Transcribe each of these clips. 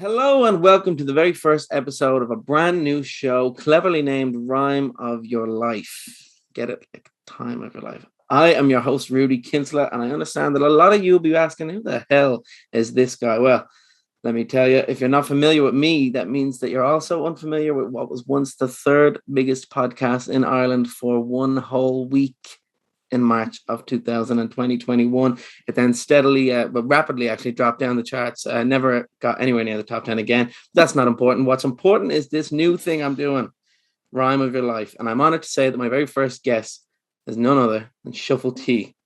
Hello and welcome to the very first episode of a brand new show, cleverly named Rhyme of Your Life. Get it? Like Time of Your Life. I am your host, Rudi Kinsella, and I understand that a lot of you will be asking, who the hell is this guy? Well, let me tell you, if you're not familiar with me, that means that you're also unfamiliar with what was once the third biggest podcast in Ireland for one whole week in March of 2021. It then steadily, but rapidly actually dropped down the charts. Never got anywhere near the top 10 again. That's not important. What's important is this new thing I'm doing, Rhyme of Your Life. And I'm honored to say that my very first guest is none other than Shuffle T.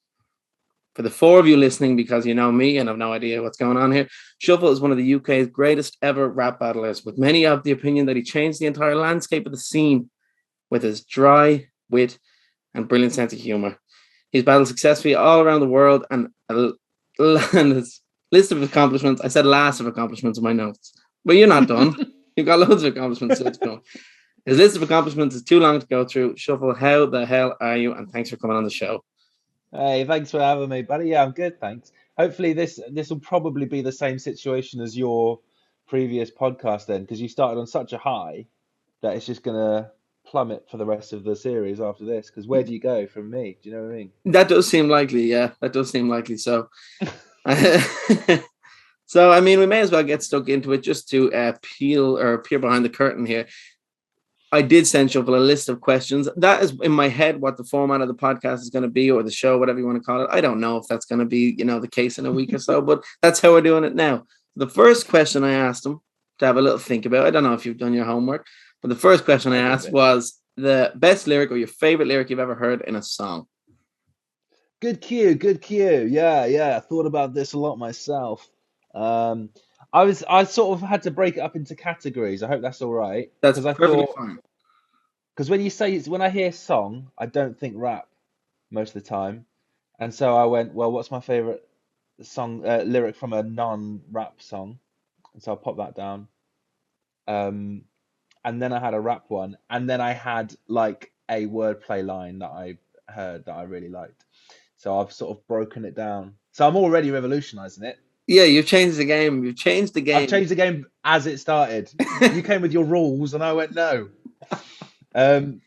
For the four of you listening, because you know me and have no idea what's going on here, Shuffle is one of the UK's greatest ever rap battlers, with many of the opinion that he changed the entire landscape of the scene with his dry wit and brilliant sense of humor. He's battled successfully all around the world and his list of accomplishments. I said last of accomplishments in my notes, but you're not done. You've got loads of accomplishments still to go. His list of accomplishments is too long to go through. Shuffle, how the hell are you? And thanks for coming on the show. Hey, thanks for having me, buddy. Yeah, I'm good, thanks. Hopefully this will probably be the same situation as your previous podcast then, because you started on such a high that it's just gonna plummet for the rest of the series after this. Because where do you go from me? Do you know what I mean? That does seem likely. Yeah, that does seem likely. So, so I mean, we may as well get stuck into it just to peer behind the curtain here. I did send Shuffle a list of questions. That is in my head what the format of the podcast is going to be, or the show, whatever you want to call it. I don't know if that's going to be, the case in a week or so, but that's how we're doing it now. The first question I asked him to have a little think about, I don't know if you've done your homework, but the first question I asked was the best lyric or your favorite lyric you've ever heard in a song. Good cue, good cue. Yeah. I thought about this a lot myself. I sort of had to break it up into categories. I hope that's all right. That's Because I perfectly thought, fine. because when I hear song, I don't think rap most of the time. And so I went, well, what's my favorite song lyric from a non-rap song? And so I popped that down. Um, and then I had a rap one, and then I had like a wordplay line that I heard that I really liked. So I've sort of broken it down. So I'm already revolutionizing it. Yeah, you've changed the game. You've changed the I've game. changed the game as it started. You came with your rules, and I went no. Um,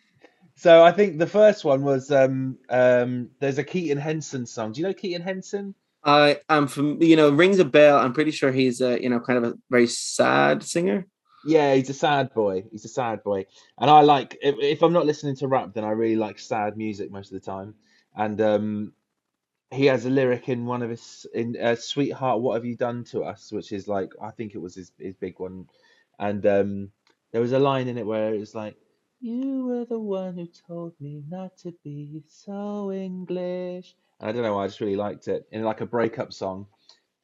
so I think the first one was there's a Keaton Henson song. Do you know Keaton Henson? I am from, rings a bell. I'm pretty sure he's kind of a very sad singer. Yeah, he's a sad boy. He's a sad boy. And I like if I'm not listening to rap, then I really like sad music most of the time. And he has a lyric in one of his in Sweetheart, What Have You Done to Us, which is like I think it was his big one. And there was a line in it where it was like, you were the one who told me not to be so English. And I don't know, I just really liked it. In like a breakup song.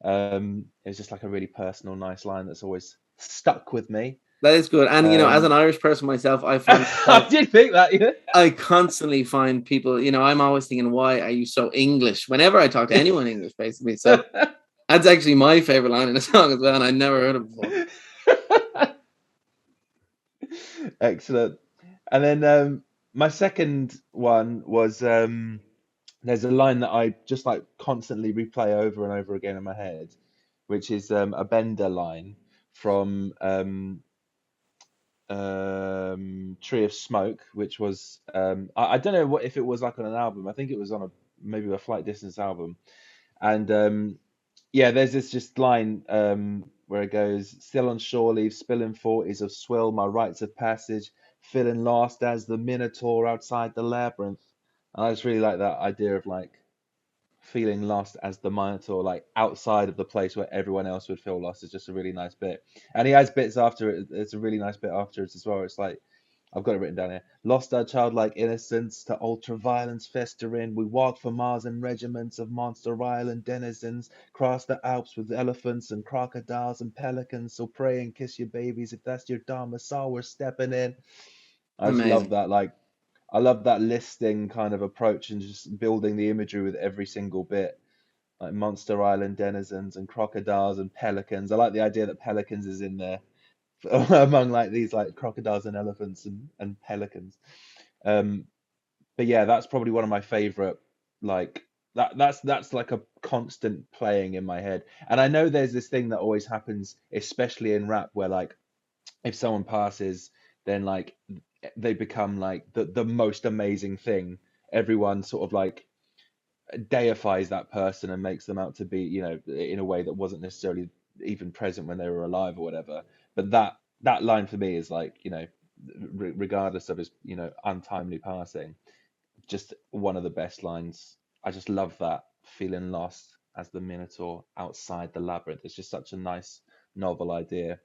It was just like a really personal, nice line that's always stuck with me. That is good. And, as an Um, Irish person myself, I find I did think that, yeah. I constantly find people, I'm always thinking, why are you so English? Whenever I talk to anyone English, basically. So that's actually my favorite line in a song as well. And I never heard it before. Excellent. And then my second one was there's a line that I just like constantly replay over and over again in my head, which is a Bender line from Tree of Smoke, which was I don't know if it was like on an album. I think it was on maybe a Flight Distance album. And yeah, there's this just line where it goes, still on shore leave, spilling 40s of swill, my rites of passage, feeling lost as the Minotaur outside the labyrinth. And I just really like that idea of like feeling lost as the Minotaur, like outside of the place where everyone else would feel lost. Is just a really nice bit. And he has bits after it. It's a really nice bit afterwards as well. It's like, I've got it written down here. Lost our childlike innocence to ultra violence festering. We walk for miles in regiments of Monster Island denizens. Cross the Alps with elephants and crocodiles and pelicans. So pray and kiss your babies if that's your dharma. Saw we're stepping in. I just love Amazing. that. Like, I love that listing kind of approach and just building the imagery with every single bit. Like Monster Island denizens and crocodiles and pelicans. I like the idea that pelicans is in there among like these like crocodiles and elephants and pelicans. Um, but yeah, that's probably one of my favorite like that's like a constant playing in my head. And I know there's this thing that always happens, especially in rap, where like if someone passes, then like they become like the most amazing thing. Everyone sort of like deifies that person and makes them out to be, in a way that wasn't necessarily even present when they were alive or whatever. But that line for me is like, regardless of his, untimely passing, just one of the best lines. I just love that, feeling lost as the Minotaur outside the labyrinth. It's just such a nice novel idea.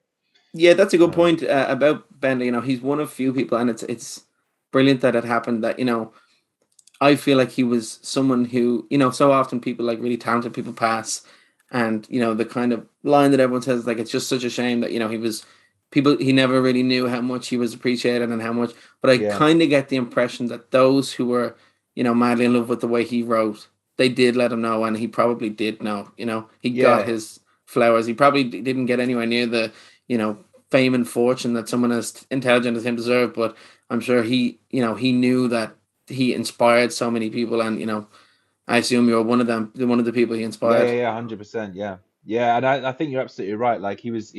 Yeah, that's a good Um, point about Bender. He's one of few people, and it's brilliant that it happened. That I feel like he was someone who, so often people like really talented people pass, and the kind of line that everyone says, like, it's just such a shame that he was people he never really knew how much he was appreciated and how much. But I yeah, kind of get the impression that those who were madly in love with the way he wrote, they did let him know, and he probably did know. He got yeah, his flowers. He probably didn't get anywhere near the you know fame and fortune that someone as intelligent as him deserved, but I'm sure he knew that he inspired so many people, and I assume you're one of them, one of the people he yeah, inspired. yeah, yeah, 100%, yeah, yeah. And I think you're absolutely right. Like he was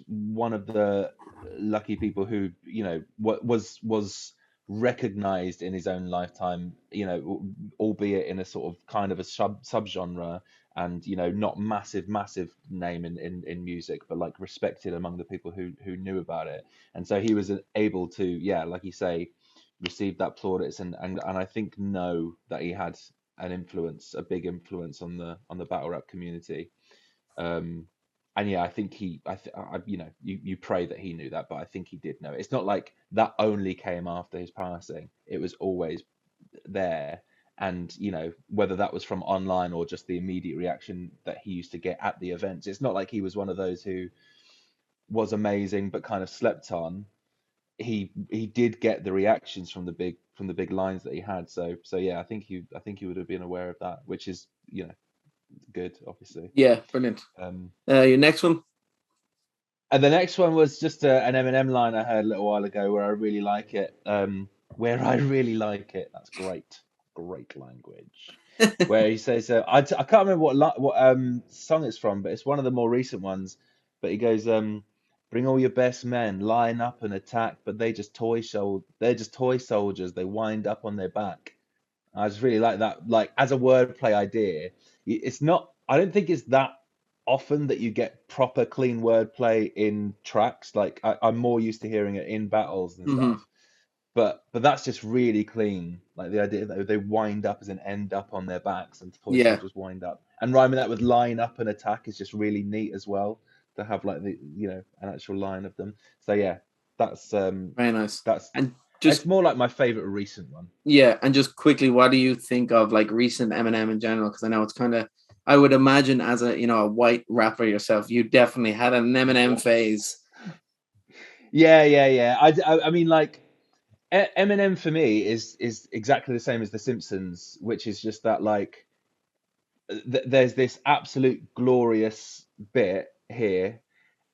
one of the lucky people who, was recognized in his own lifetime, albeit in a sort of kind of a subgenre, and not massive name in music, but like respected among the people who knew about it. And so he was able to, yeah, like you say, receive that plaudits, and I think know that he had a big influence on the battle rap community. um, and yeah, I think you pray that he knew that, but I think he did know it. It's not like that only came after his passing. It was always there. And, whether that was from online or just the immediate reaction that he used to get at the events, it's not like he was one of those who was amazing but kind of slept on. He did get the reactions from the big lines that he had. So yeah, I think he would have been aware of that, which is, good, obviously. Yeah, brilliant. Um, Your next one. And the next one was just an Eminem line I heard a little while ago where I really like it. Where I really like it. That's great, great language. Where he says, I can't remember what song it's from, but it's one of the more recent ones. But he goes, "Bring all your best men, line up and attack, but they're just toy soldiers. They wind up on their back." I just really like that. Like as a wordplay idea, it's not. I don't think it's that often that you get proper clean wordplay in tracks. Like I'm more used to hearing it in battles and Hmm. stuff. But that's just really clean. Like the idea that they wind up as an end up on their backs, and toy Yeah, soldiers wind up, and rhyming that with line up and attack is just really neat as well. To have like an actual line of them. So yeah, that's very nice. that's And it's just more like my favorite recent one. yeah, and just quickly, what do you think of like recent Eminem in general? Because I know it's kind of, I would imagine as a white rapper yourself, you definitely had an Eminem What? phase. Yeah, yeah, yeah. I mean, like Eminem for me is exactly the same as The Simpsons, which is just that like there's this absolute glorious bit here,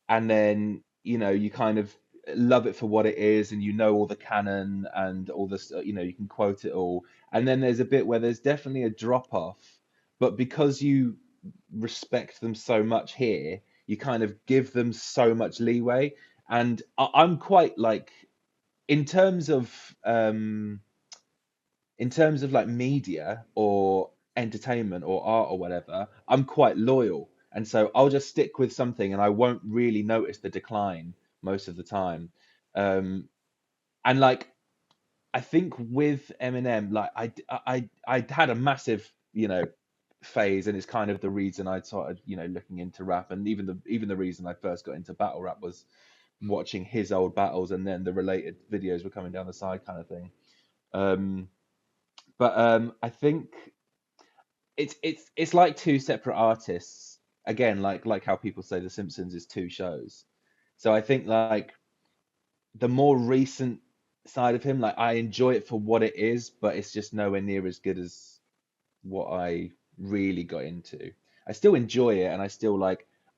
and then you kind of love it for what it is, and all the canon and all this, you can quote it all, and then there's a bit where there's definitely a drop off, but because you respect them so much here, you kind of give them so much leeway. And I'm quite like, in terms of um like media or entertainment or art or whatever, I'm quite loyal. And so I'll just stick with something and I won't really notice the decline most of the time. Um, and like, I think with Eminem, like I had a massive, phase, and it's kind of the reason I started, looking into rap, and even the reason I first got into battle rap was watching his old battles, and then the related videos were coming down the side, kind of thing. Um, but I think it's like two separate artists again, like how people say The Simpsons is two shows. So I think like the more recent side of him, like I enjoy it for what it is, but it's just nowhere near as good as what I really got into. I still enjoy it, and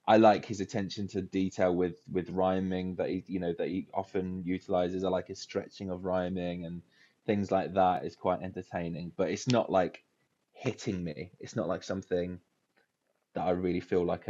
I like his attention to detail with rhyming that he often utilizes. I like his stretching of rhyming and things like that is quite entertaining, but it's not like hitting me. It's not like something that I really feel like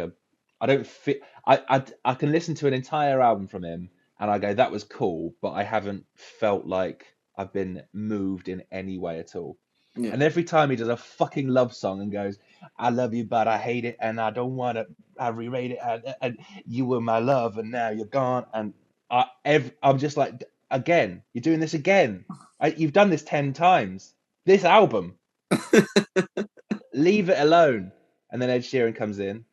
I don't feel I can listen to an entire album from him and I go, that was cool, but I haven't felt like I've been moved in any way at all. Yeah. And every time he does a fucking love song and goes, I love you, but I hate it, and I don't want to, I rewrite it, and you were my love, and now you're gone. And I'm just like, again, you're doing this again. You've done this 10 times. This album, leave it alone. And then Ed Sheeran comes in.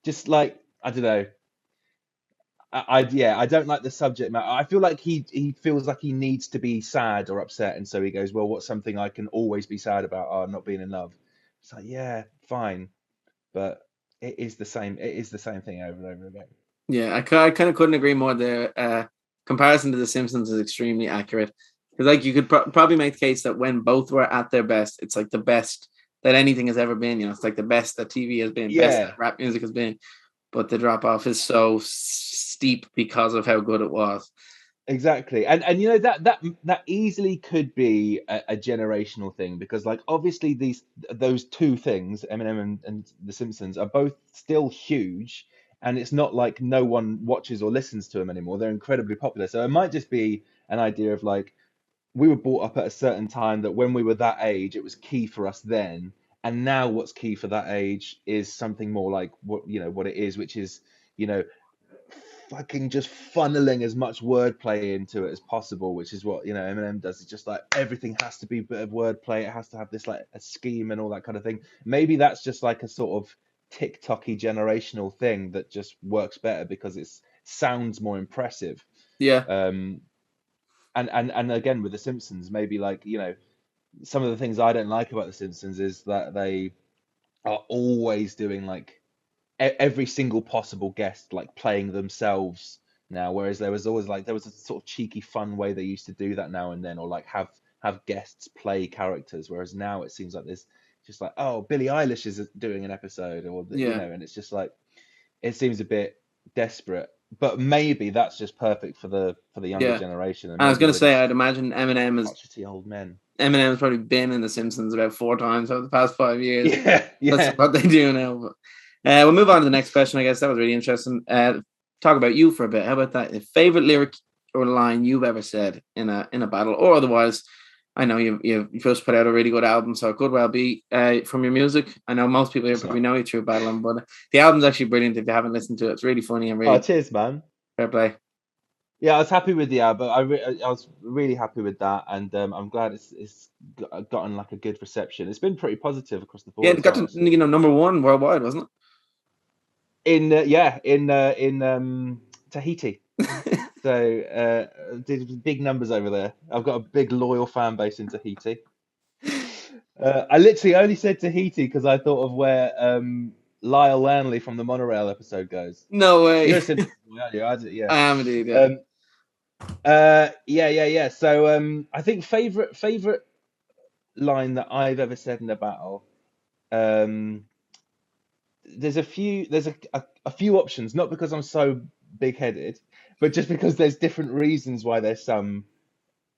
Just like, I don't know. Yeah, I don't like the subject matter. I feel like he feels like he needs to be sad or upset, and so he goes, well, what's something I can always be sad about? Oh, not being in love. It's like, yeah, fine, but it is the same. It is the same thing over and over again. Yeah, I kind of couldn't agree more. The comparison to The Simpsons is extremely accurate, because like you could probably make the case that when both were at their best, it's like the best that anything has ever been. You know, it's like the best that TV has been, best Yeah, that rap music has been. But the drop off is so steep because of how good it was. exactly. And you know that easily could be a generational thing, because like obviously those two things, Eminem and The Simpsons, are both still huge, and it's not like no one watches or listens to them anymore. They're incredibly popular. So it might just be an idea of like, we were brought up at a certain time that when we were that age, it was key for us then. And now what's key for that age is something more like what it is, which is, you know, fucking just funneling as much wordplay into it as possible, which is what, Eminem does. It's just like everything has to be a bit of wordplay. It has to have this like a scheme and all that kind of thing. Maybe that's just like a sort of TikToky generational thing that just works better because it sounds more impressive. Yeah, Um, and again with the Simpsons, maybe like some of the things I don't like about the Simpsons is that they are always doing like every single possible guest like playing themselves now, whereas there was a sort of cheeky fun way they used to do that now and then, or like have guests play characters, whereas now it seems like there's just like, oh, Billie Eilish is doing an episode, or yeah, and it's just like it seems a bit desperate. But maybe that's just perfect for the younger yeah. generation, and I was maybe gonna we're say, just I'd imagine crotchety old men. Eminem's probably been in The Simpsons about 4 times over the past 5 years. Yeah, That's yeah. what they do now. But, we'll move on to the next question. I guess that was really interesting. Talk about you for a bit. How about that? Favorite lyric or line you've ever said in a battle or otherwise? I know you've just put out a really good album, so it could well be from your music. I know most people here probably know you through battling, but the album's actually brilliant. If you haven't listened to it, it's really funny and Oh, really cheers, man. fair play. Yeah, I was happy with the album. I was really happy with that, and I'm glad it's gotten like a good reception. It's been pretty positive across the Yeah, board it as got well, to actually. #1 worldwide, wasn't In Tahiti. it? So did big numbers over there. I've got a big loyal fan base in Tahiti. I literally only said Tahiti because I thought of where Lyle Lanley from the Monorail episode goes. No way. You're in Tahiti, aren't you? Yeah. I am indeed. Yeah. Um, yeah. So I think favorite line that I've ever said in a battle. Um, there's a few options, not because I'm so big-headed, but just because there's different reasons why some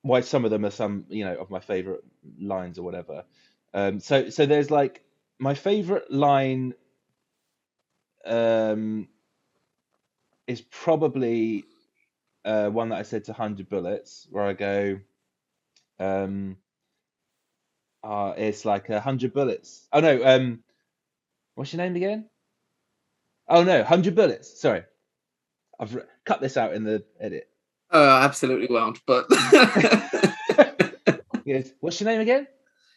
of them are of my favorite lines or whatever. So there's like my favorite line um is probably one that I said to 100 Bullets, where I go, um, it's like 100 bullets. Oh no, what's your name again? Oh no, 100 bullets. Sorry, cut this out in the edit. Absolutely won't. But Yes. What's your name again?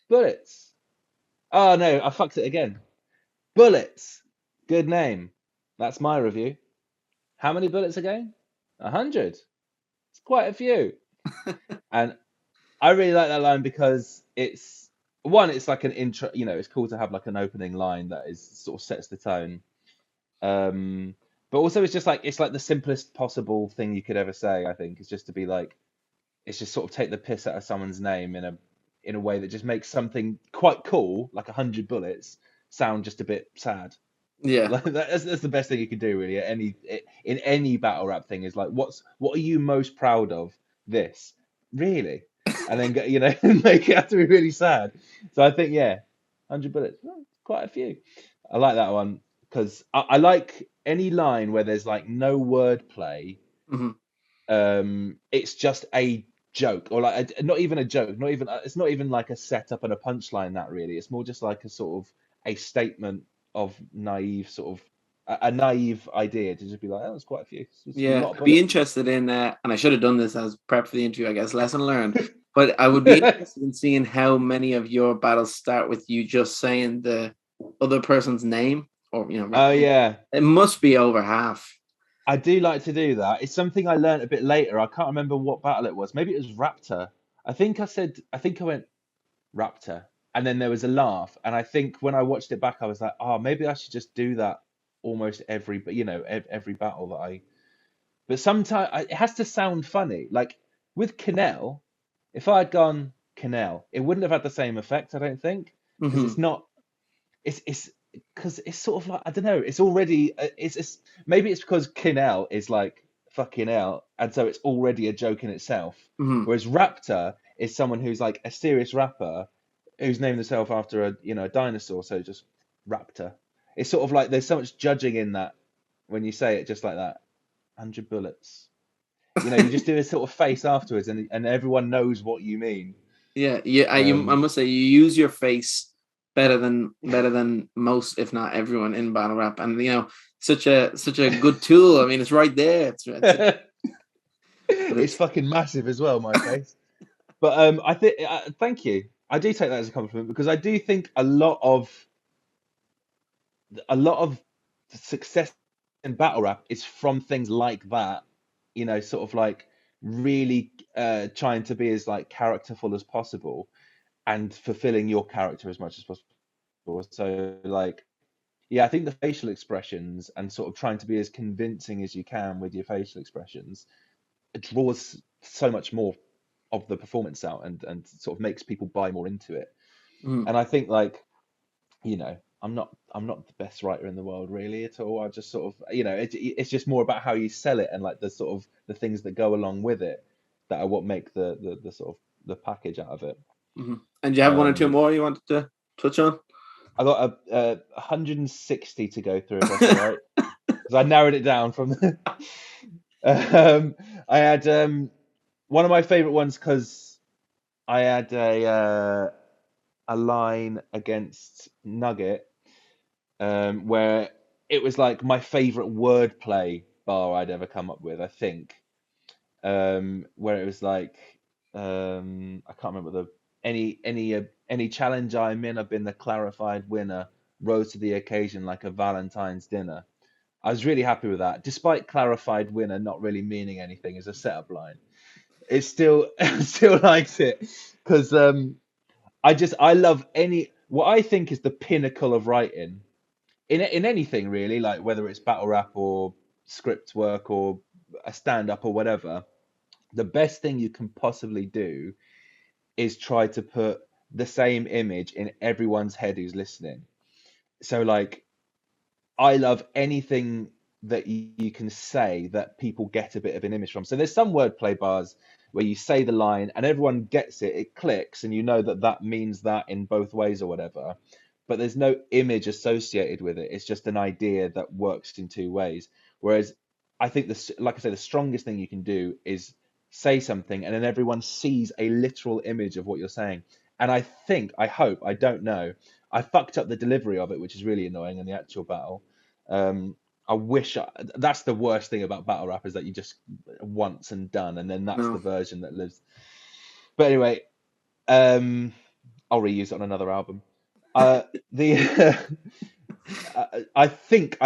Bullets. Oh no, I fucked it again. Bullets. Good name. That's my review. How many bullets again? 100. It's quite a few. And I really like that line because it's like an intro, it's cool to have like an opening line that is sort of sets the tone. But also it's like the simplest possible thing you could ever say, I think, is just to be like, it's just sort of take the piss out of someone's name in a way that just makes something quite cool, like 100 bullets, sound just a bit sad. yeah, Like that's the best thing you can do, really. In any battle rap thing is like, what are you most proud of? This, really? and then get, make it have to be really sad. So I think, yeah, 100 bullets, quite a few. I like that one because I like any line where there's like no wordplay. Mhm. It's just a joke, or like not even a joke, not even it's not even like a setup and a punchline. That really, it's more just like a sort of a statement of naive sort of a naive idea to just be like, oh, there's quite a few. It's a Yeah, lot of I'd be bullets. interested in, and I should have done this as prep for the interview, I guess, lesson learned. But I would be interested in seeing how many of your battles start with you just saying the other person's name, or Oh yeah, it must be over half. I do like to do that. It's something I learned a bit later. I can't remember what battle it was. Maybe it was Raptor. I think I went Raptor, and then there was a laugh. And I think when I watched it back, I was like, oh, maybe I should just do that almost every battle that I. But sometimes it has to sound funny. Like with Canel, if I had gone Canel, it wouldn't have had the same effect, I don't think, because Hmm. it's not. It's because it's sort of like I don't know. It's already it's maybe it's because Canel is like fucking hell, and so it's already a joke in itself. Hmm. Whereas Raptor is someone who's like a serious rapper who's named himself after a dinosaur, so just Raptor. It's sort of like there's so much judging in that when you say it just like that. 100 bullets. You just do a sort of face afterwards, and everyone knows what you mean. Yeah, yeah. I Um, must say you use your face better than most, if not everyone, in battle rap, and such a good tool. I mean, it's right there. But it's fucking massive as well, my face. But I think thank you. I do take that as a compliment because I do think a lot of success in battle rap is from things like that. Sort of like really trying to be as like characterful as possible and fulfilling your character as much as possible. So like, yeah, I think the facial expressions and sort of trying to be as convincing as you can with your facial expressions, it draws so much more of the performance out and sort of makes people buy more into it. Mhm. And I think like, I'm not the best writer in the world really at all. I just sort of, it's just more about how you sell it and like the sort of the things that go along with it that are what make the sort of the package out of it. Mhm. And do you have one or two Um, more you wanted to touch on? I got a 160 to go through if that's all right, because I narrowed it down from. um, I had one of my favorite ones because I had a line against Nugget where it was like my favorite wordplay bar I'd ever come up with, I think. Where it was like I can't remember the any challenge I'm in, I've been the clarified winner, rose to the occasion like a Valentine's dinner. I was really happy with that, despite clarified winner not really meaning anything as a setup line. It still still likes it because I love any what I think is the pinnacle of writing in anything really, like whether it's battle rap or script work or a stand up or whatever. The best thing you can possibly do is try to put the same image in everyone's head who's listening. So like I love anything that you can say that people get a bit of an image from. So there's some wordplay bars where you say the line and everyone gets it, it clicks, and you know that that means that in both ways or whatever. But there's no image associated with it. It's just an idea that works in two ways. Whereas I think this, like I say, the strongest thing you can do is say something and then everyone sees a literal image of what you're saying. And I think, I hope, I don't know, I fucked up the delivery of it, which is really annoying in the actual battle. Um, that's the worst thing about battle rap is that you just once and done, and then that's the No. version that lives. But anyway, um, I'll reuse it on another album. The I think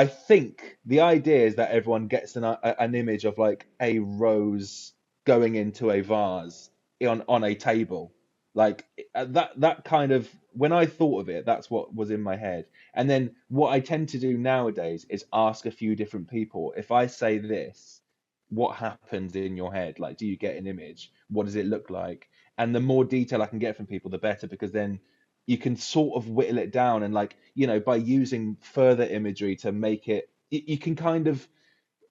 the idea is that everyone gets an image of like a rose going into a vase on a table, like that kind of when I thought of it, that's what was in my head. And then what I tend to do nowadays is ask a few different people, if I say this, what happens in your head? Like, do you get an image? What does it look like? And the more detail I can get from people, the better, because then you can sort of whittle it down and like by using further imagery to make it you can kind of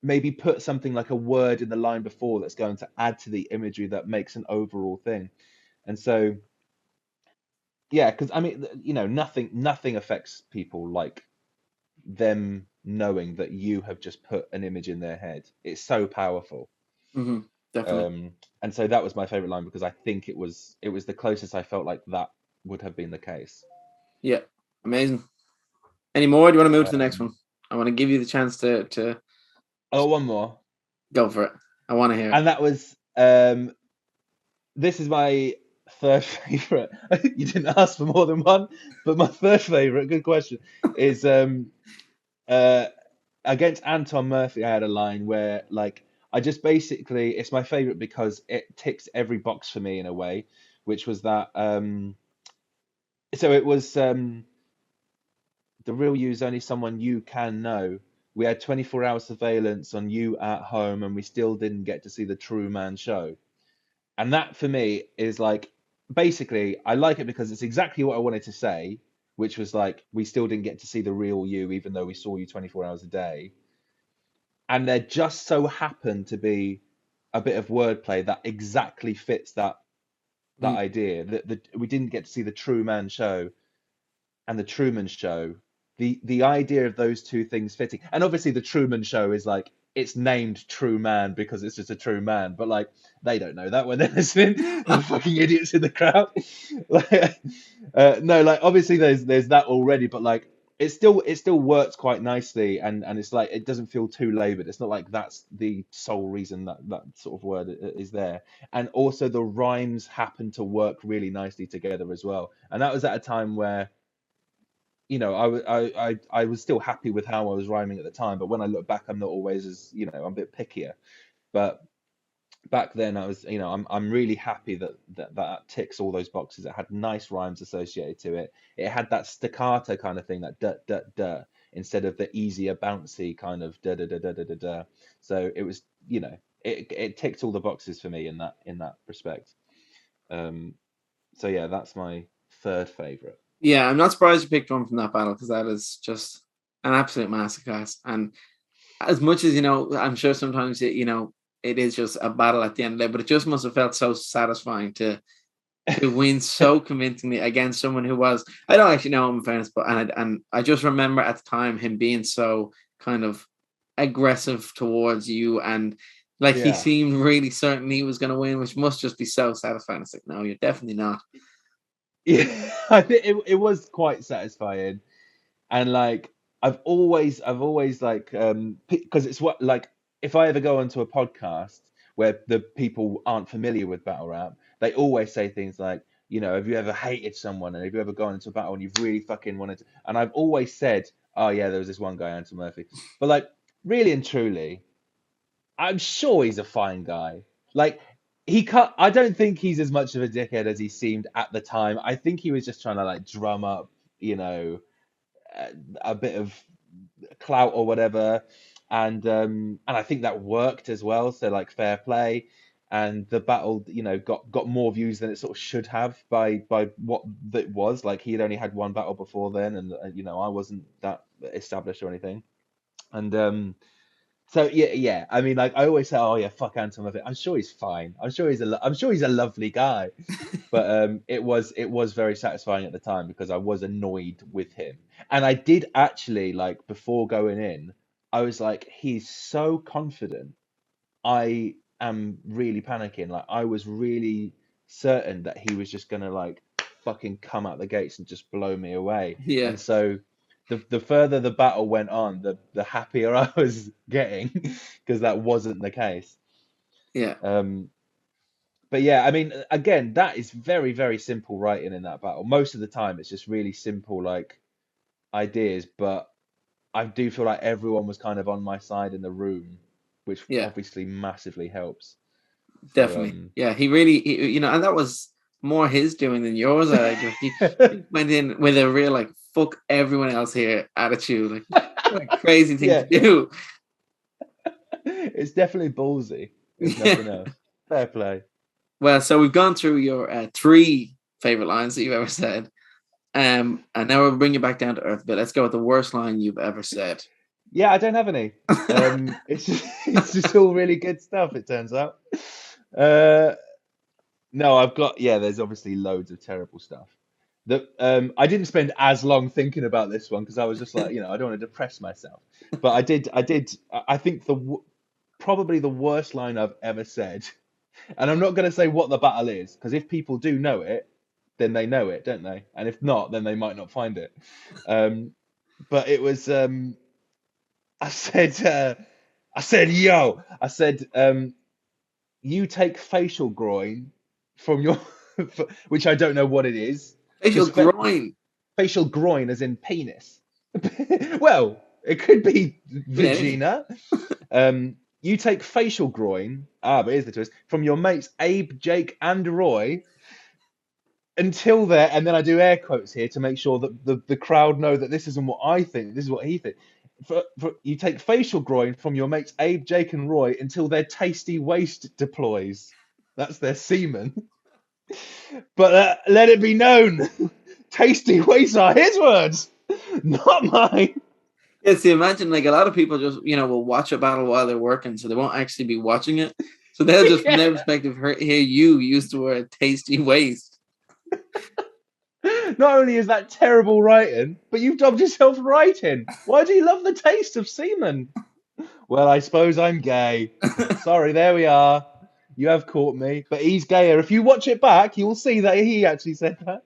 maybe put something like a word in the line before that's going to add to the imagery that makes an overall thing. And so, yeah, because I mean, nothing affects people like them knowing that you have just put an image in their head. It's so powerful. Hmm. Definitely. And so that was my favorite line because I think it was the closest I felt like that would have been the case. Yeah. Amazing. Any more? Do you want to move to the next Um, one? I want to give you the chance to oh, one more, go for it. I want to hear it. and that was this is my third favorite. You didn't ask for more than one, but my third favorite, good question, is uh against Anton Murphy. I had a line where like I just basically it's my favorite because it ticks every box for me in a way, which was that so it was the real you is only someone you can know. We had 24-hour surveillance on you at home and we still didn't get to see the true man show. And that for me is like basically I like it because it's exactly what I wanted to say, which was like we still didn't get to see the real you even though we saw you 24 hours a day. And there just so happened to be a bit of wordplay that exactly fits that Mm. idea that we didn't get to see the true man show and the Truman Show, the idea of those two things fitting, and obviously the Truman Show is like it's named True Man because it's just a true man, but like they don't know that when they're listening, the fucking idiots in the crowd. Like, no, like obviously there's that already, but like it still works quite nicely, and it's like it doesn't feel too laboured. It's not like that's the sole reason that sort of word is there, and also the rhymes happen to work really nicely together as well. And that was at a time where I was still happy with how I was rhyming at the time, but when I look back, I'm not always as, I'm a bit pickier. But back then I was, I'm really happy that ticks all those boxes. It had nice rhymes associated to it. It had that staccato kind of thing, that da da da, instead of the easier bouncy kind of da da da da da da da. So it was, it ticked all the boxes for me in that respect. Um, so yeah, that's my third favorite. Yeah, I'm not surprised you picked one from that battle because that is just an absolute masterclass. And as much as I'm sure sometimes it is just a battle at the end of the day, but it just must have felt so satisfying to win so convincingly against someone who was, I don't actually know him in fairness, but and I just remember at the time him being so kind of aggressive towards you, and like he Yeah. seemed really certain he was going to win, which must just be so satisfying. It's like, no, you're definitely not. Yeah, I think it was quite satisfying, and like I've always like because it's what like if I ever go onto a podcast where the people aren't familiar with battle rap, they always say things like, have you ever hated someone, and have you ever gone into a battle and you've really fucking wanted to? And I've always said, oh yeah, there was this one guy, Anton Murphy, but like really and truly, I'm sure he's a fine guy. Like I don't think he's as much of a dickhead as he seemed at the time. I think he was just trying to like drum up, you know, a bit of clout or whatever, and I think that worked as well. So like fair play, and the battle, got more views than it sort of should have by what that was. Like he had only had one battle before then, and I wasn't that established or anything, and so yeah. I mean, like I always say, oh yeah, fuck Anton Murphy. I'm sure he's fine. I'm sure he's a lovely guy. But it was very satisfying at the time because I was annoyed with him, and I did actually like before going in, I was like, he's so confident. I am really panicking. Like I was really certain that he was just gonna like fucking come out the gates and just blow me away. Yeah, And so the further the battle went on, the happier I was getting because that wasn't the case. yeah, Um, but yeah, I mean, again, that is very, very simple writing in that battle. Most of the time, it's just really simple like ideas, but I do feel like everyone was kind of on my side in the room, which yeah, obviously massively helps. So definitely. Yeah, he really, and that was more his doing than yours. Like he went in with a real like fuck everyone else here attitude. Like what a crazy thing to yeah, do. it's definitely ballsy, if Yeah. nothing else. Fair play. Well, so we've gone through your three favorite lines that you've ever said. And now we'll bring you back down to earth. But let's go with the worst line you've ever said. Yeah, I don't have any. It's just it's just all really good stuff, it turns out. Uh, No, I've got there's obviously loads of terrible stuff. That I didn't spend as long thinking about this one because I was just like, I don't want to depress myself. But I think probably the worst line I've ever said, and I'm not going to say what the battle is because if people do know it, then they know it, don't they? And if not, then they might not find it. But it was I said, you take facial groin from your, which I don't know what it is, Facial because groin. facial groin as in penis. Well, it could be Could be anything. vagina. You take facial groin, but here's the twist, from your mates Abe, Jake, and Roy until there, and then I do air quotes here to make sure that the crowd know that this isn't what I think, this is what he thinks. You take facial groin from your mates Abe, Jake, and Roy until their tasty waste deploys. That's their semen. But let it be known, tasty waste are his words, not mine. Yeah, see, imagine like a lot of people just, will watch a battle while they're working, so they won't actually be watching it. So they'll just, from their perspective, hear you use the word tasty waste. Not only is that terrible writing, but you've dubbed yourself writing. Why do you love the taste of semen? Well, I suppose I'm gay. Sorry, there we are. You have caught me, but he's gayer. If you watch it back, you will see that he actually said that.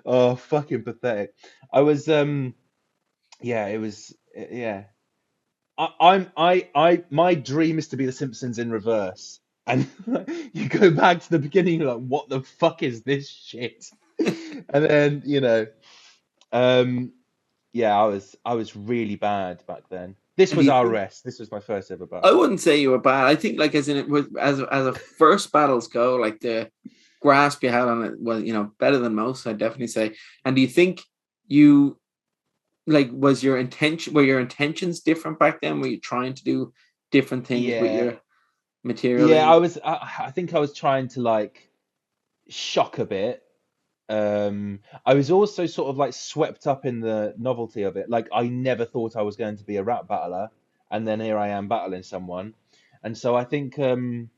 Oh, fucking pathetic. I was, it was, yeah. My dream is to be the Simpsons in reverse. And you go back to the beginning, you're like, what the fuck is this shit? And then, I was really bad back then. This was RS. This was my first ever battle. I wouldn't say you were bad. I think, like, as in it was as a first battles go, like the grasp you had on it was, better than most. I'd definitely say. And do you think you were your intentions different back then? Were you trying to do different things with your material? Yeah, I think I was trying to like shock a bit. I was also sort of like swept up in the novelty of it. Like I never thought I was going to be a rap battler, and then here I am battling someone. And so I think there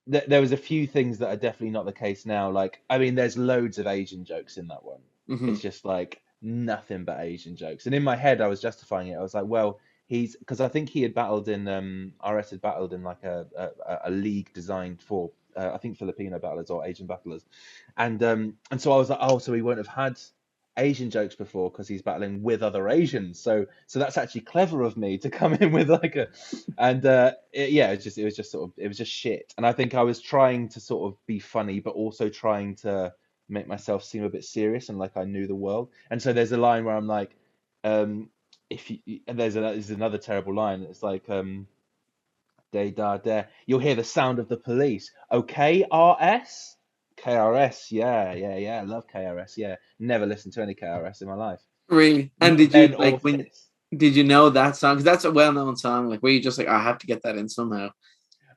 was a few things that are definitely not the case now. Like, I mean, there's loads of Asian jokes in that one. Mm-hmm. It's just like nothing but Asian jokes. And in my head, I was justifying it. I was like, well, because I think he had battled in RS had battled in like a league designed for I think Filipino battlers or Asian battlers, and so I was like, oh, so he won't have had Asian jokes before because he's battling with other Asians. So that's actually clever of me to come in with like it was just shit. And I think I was trying to sort of be funny, but also trying to make myself seem a bit serious and like I knew the world. And so there's a line where I'm like, there's another terrible line. It's like, day da da. You'll hear the sound of the police. Okay, RS? KRS, yeah. I love KRS, yeah. Never listened to any KRS in my life. Really? And did you did you know that song? Because that's a well-known song. Like, were you just like, I have to get that in somehow?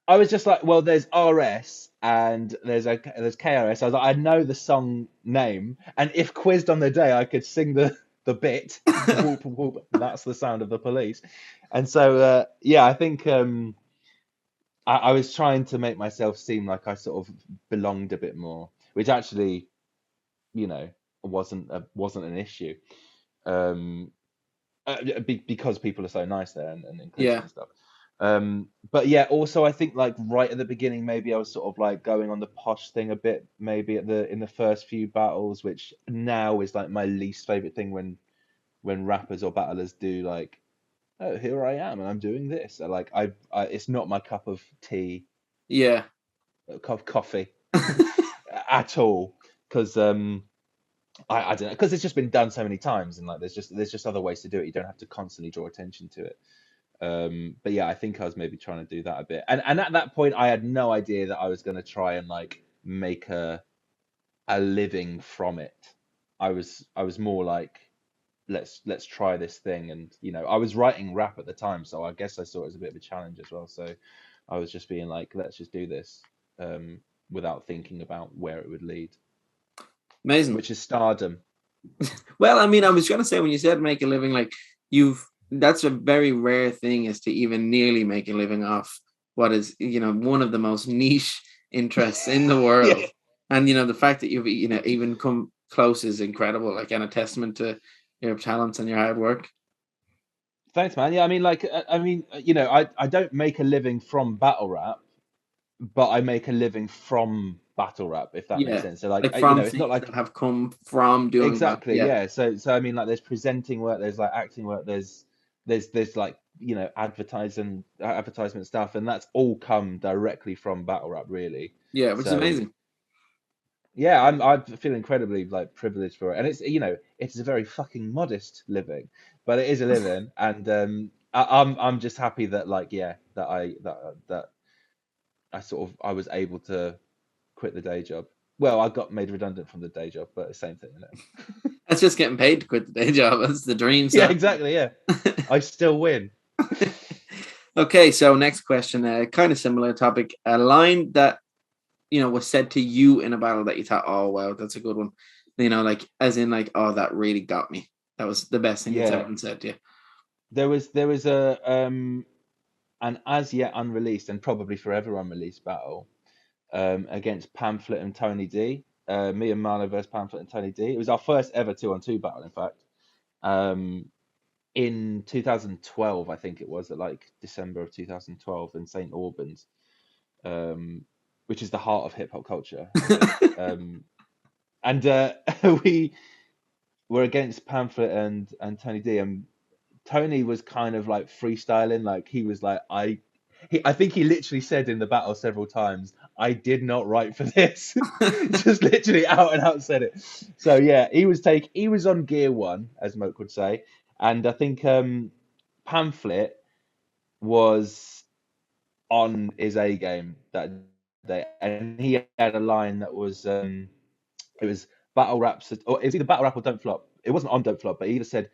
I was just like, well, there's RS and there's KRS. I was like, I know the song name, and if quizzed on the day, I could sing the bit. Whoop, whoop, that's the sound of the police. And so, I think I was trying to make myself seem like I sort of belonged a bit more, which actually, wasn't an issue, because people are so nice there and inclusive and stuff. But yeah, also I think like right at the beginning, maybe I was sort of like going on the posh thing a bit, maybe in the first few battles, which now is like my least favorite thing when rappers or battlers do like, oh, here I am and I'm doing this. Like I it's not my cup of tea. Yeah. Cup of coffee at all, because I don't know, because it's just been done so many times and like there's just other ways to do it. You don't have to constantly draw attention to it. But yeah, I think I was maybe trying to do that a bit. And at that point I had no idea that I was going to try and like make a living from it. I was more like, let's try this thing. And I was writing rap at the time, so I guess I saw it as a bit of a challenge as well. So I was just being like, let's just do this, without thinking about where it would lead. Amazing. Which is stardom. Well, I mean, I was gonna say, when you said make a living, like that's a very rare thing, is to even nearly make a living off what is, one of the most niche interests in the Yeah. world. And you know, the fact that you've even come close is incredible, like, and a testament to your talents and your hard work. Thanks, man. Yeah, I mean, like, I don't make a living from battle rap, but I make a living from battle rap, if that makes Yeah, sense. So, like, like from it's not things that like have come from doing that. exactly, Yeah, yeah. So I mean, like, there's presenting work, there's like acting work, there's like, advertisement stuff, and that's all come directly from battle rap, really. yeah, which is So amazing. yeah, I feel incredibly like privileged for it, and it's a very fucking modest living, but it is a living, and I'm just happy that, like, yeah, that I was able to quit the day job. Well, I got made redundant from the day job, but the same thing, isn't it? That's just getting paid to quit the day job. That's the dream, Yeah, son. exactly. Yeah, I still win. Okay, so next question, kind of similar topic. A line that was said to you in a battle that you thought, oh wow, that's a good one. Like, as in, like, oh, that really got me. That was the best thing that's ever Yeah, been said to you. there was a an as yet unreleased and probably forever unreleased battle against Pamphlet and Tony D. Me and Marlo versus Pamphlet and Tony D. It was our first ever 2-on-2 battle, in fact. In 2012, I think it was, at like December of 2012 in St. Albans, which is the heart of hip hop culture, I think. And we were against Pamphlet and Tony D, and Tony was kind of like freestyling, like he was like, I think he literally said in the battle several times, I did not write for this. Just literally out and out said it. So yeah, he was on gear one, as Moke would say. And I think Pamphlet was on his A game that day, and he had a line that was it was battle raps, or it was either battle rap or don't flop. It wasn't on don't flop, but he either said,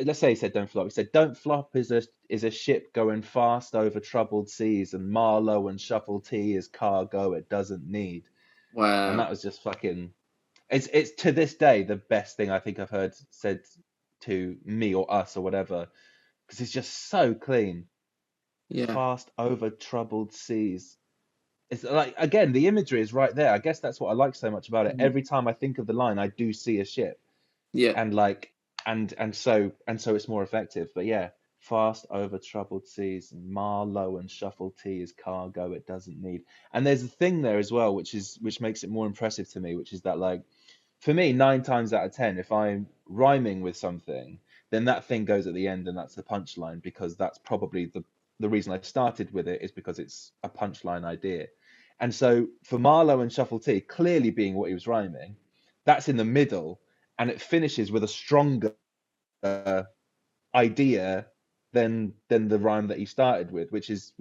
let's say he said don't flop. He said don't flop is a ship going fast over troubled seas, and Marlowe and Shuffle T is cargo it doesn't need. And that Wow. was just fucking. It's to this day the best thing I think I've heard said to me or us or whatever, because it's just so clean. Yeah. Fast over troubled seas. It's like, again, the imagery is right there. I guess that's what I like so much about it. Mhm. Every time I think of the line, I do see a ship, Yeah. and like, and so it's more effective. But yeah, fast over troubled seas, Marlowe and Shuffle T is cargo it doesn't need. And there's a thing there as well, which makes it more impressive to me, which is that, like, for me, 9 times out of 10, if I'm rhyming with something, then that thing goes at the end, and that's the punchline, because that's probably the reason I started with it, is because it's a punchline idea. And so for Marlowe and Shuffle T, clearly being what he was rhyming, that's in the middle, and it finishes with a stronger idea than the rhyme that he started with, which is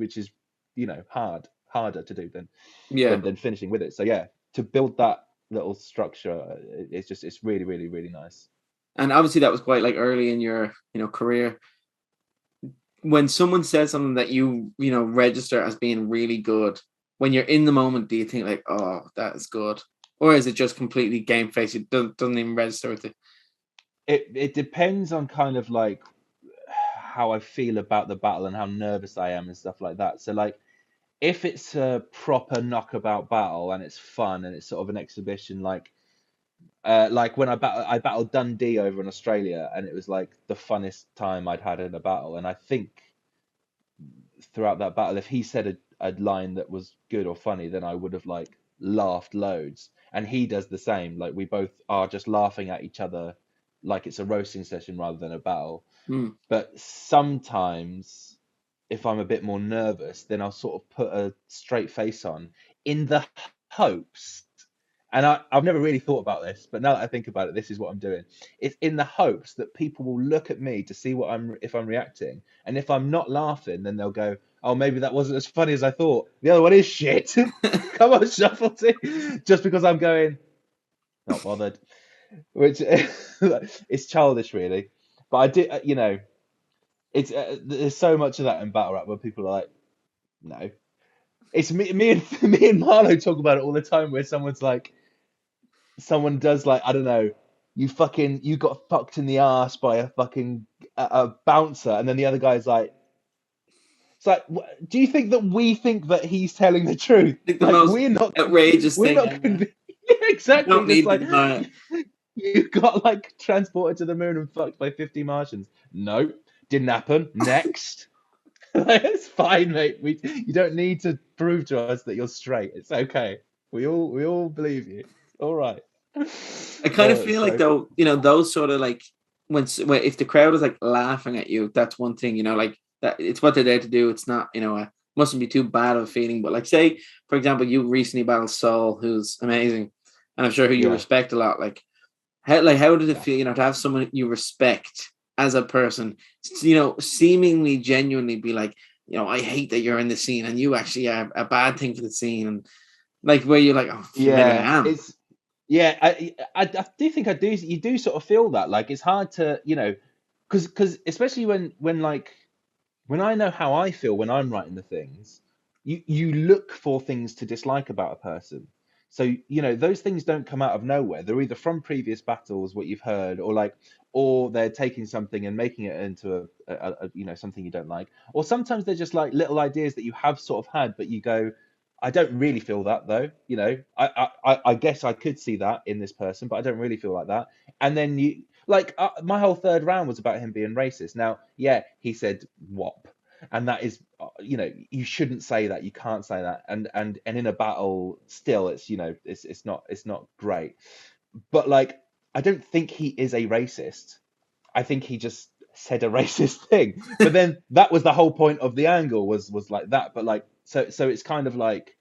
harder to do than Yeah. finishing with it. So yeah, to build that little structure, it's really, really, really nice. And obviously that was quite like early in your, career. When someone says something that register as being really good, when you're in the moment, do you think like, oh, that is good? Or is it just completely game face? It doesn't even register with it. It depends on kind of like how I feel about the battle and how nervous I am and stuff like that. So like, if it's a proper knockabout battle and it's fun and it's sort of an exhibition, like when I battled Dundee over in Australia, and it was like the funnest time I'd had in a battle. And I think throughout that battle, if he said a line that was good or funny, then I would have like laughed loads. And he does the same. Like, we both are just laughing at each other like it's a roasting session rather than a battle. Hmm. But sometimes, if I'm a bit more nervous, then I'll sort of put a straight face on in the hopes, and I've never really thought about this, but now that I think about it, this is what I'm doing. It's in the hopes that people will look at me to see if I'm reacting, and if I'm not laughing, then they'll go, "Oh, maybe that wasn't as funny as I thought. The other one is shit. Come on, Shuffle T." Just because I'm going, not bothered, which it's childish, really. But I did, it's there's so much of that in battle rap where people are like, no. It's me and me and Marlo talk about it all the time, where someone does, like, I don't know, you got fucked in the ass by a fucking a bouncer, and then the other guy's like, It's like, do you think that he's telling the truth? Like the Like, most outrageous we're thing not ever. convinced. Yeah, You exactly. don't Just need to like deny it. you got like transported to the moon and fucked by 50 Martians. No, didn't happen. Next. Like, it's fine, mate. You don't need to prove to us that you're straight. It's okay. We all believe you. All right. I kind of Oh, feel it's like so though, those sort of like when if the crowd is like laughing at you, that's one thing, like that it's what they're there to do. It's not, mustn't be too bad of a feeling. But like say, for example, you recently battled Saul, who's amazing, and I'm sure who you yeah, respect a lot. How did it yeah. feel, to have someone you respect as a person, seemingly genuinely be like, I hate that you're in the scene and you actually are a bad thing for the scene, and like where you're like, oh, maybe Yeah, I am. it's yeah. I do think I do. You do sort of feel that. Like it's hard to because especially when like when I know how I feel when I'm writing the things, you look for things to dislike about a person. So those things don't come out of nowhere. They're either from previous battles, what you've heard, or they're taking something and making it into a something you don't like. Or sometimes they're just like little ideas that you have sort of had, but you go, I don't really feel that though. I guess I could see that in this person, but I don't really feel like that. And then my whole third round was about him being racist. Now, yeah, he said "wop," and that is, you shouldn't say that. You can't say that. And in a battle, still, it's not great. But like, I don't think he is a racist. I think he just said a racist thing. But then that was the whole point of the angle was like that. But like, so it's kind of like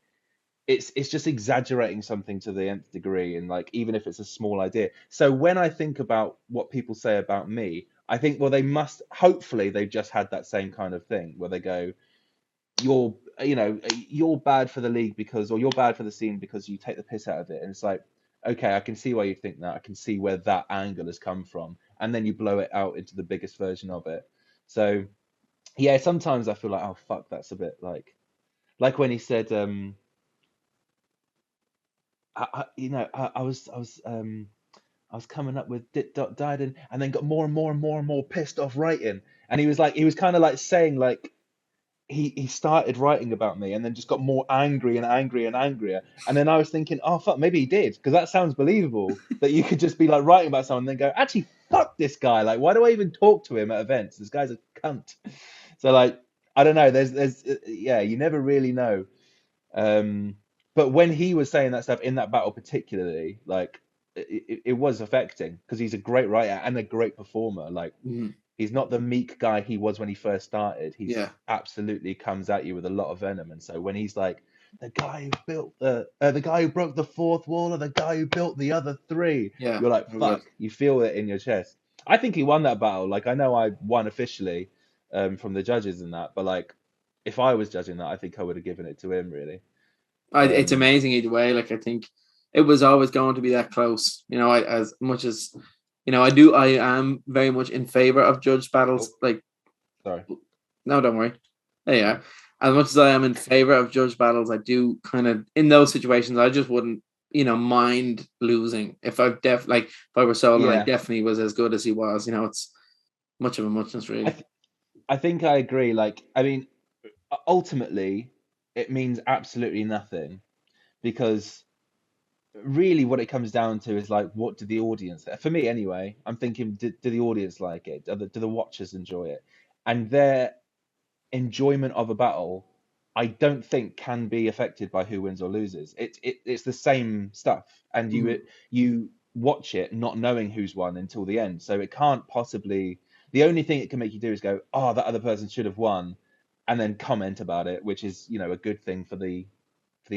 it's just exaggerating something to the nth degree, and like even if it's a small idea. So when I think about what people say about me, I think, well, they must, hopefully they've just had that same kind of thing where they go, you're you're bad for the league because, or you're bad for the scene because you take the piss out of it. And it's like, okay, I can see why you think that. I can see where that angle has come from, and then you blow it out into the biggest version of it. So yeah, sometimes I feel like, oh fuck, that's a bit like when he said I was coming up with dit dot died and then got more and more and more and more pissed off writing. And he was kind of like saying like he started writing about me and then just got more angry and angry and angrier. And then I was thinking, oh fuck, maybe he did, because that sounds believable. That you could just be like writing about someone and then go, actually, fuck this guy. Like, why do I even talk to him at events? This guy's a cunt. So like, I don't know. There's yeah, you never really know. Um, but when he was saying that stuff in that battle, particularly, like it was affecting because he's a great writer and a great performer. Like Mhm. he's not the meek guy he was when he first started. He's Yeah, absolutely comes at you with a lot of venom. And so when he's like the guy who broke the fourth wall, or the guy who built the other three, yeah, you're like, oh, good. fuck, you feel it in your chest. I think he won that battle. Like I know I won officially from the judges and that, but like if I was judging that, I think I would have given it to him really. It's Um, amazing either way. Like I think it was always going to be that close. As much as I am very much in favor of judge battles. oh, Like, sorry. no, don't worry. There you are. As much as I am in favor of judge battles, I do kind of in those situations. I just wouldn't, mind losing if if I were solo and I Yeah, definitely was as good as he was. It's much of a muchness, I really. th I think I agree. Like, I mean, ultimately, it means absolutely nothing because really what it comes down to is like, what do the audience, for me anyway, I'm thinking, do the audience like it? Do the watchers enjoy it? And their enjoyment of a battle, I don't think can be affected by who wins or loses. It's the same stuff, and Mhm. you watch it not knowing who's won until the end. So it can't possibly. The only thing it can make you do is go, oh, that other person should have won, and then comment about it, which is a good thing for the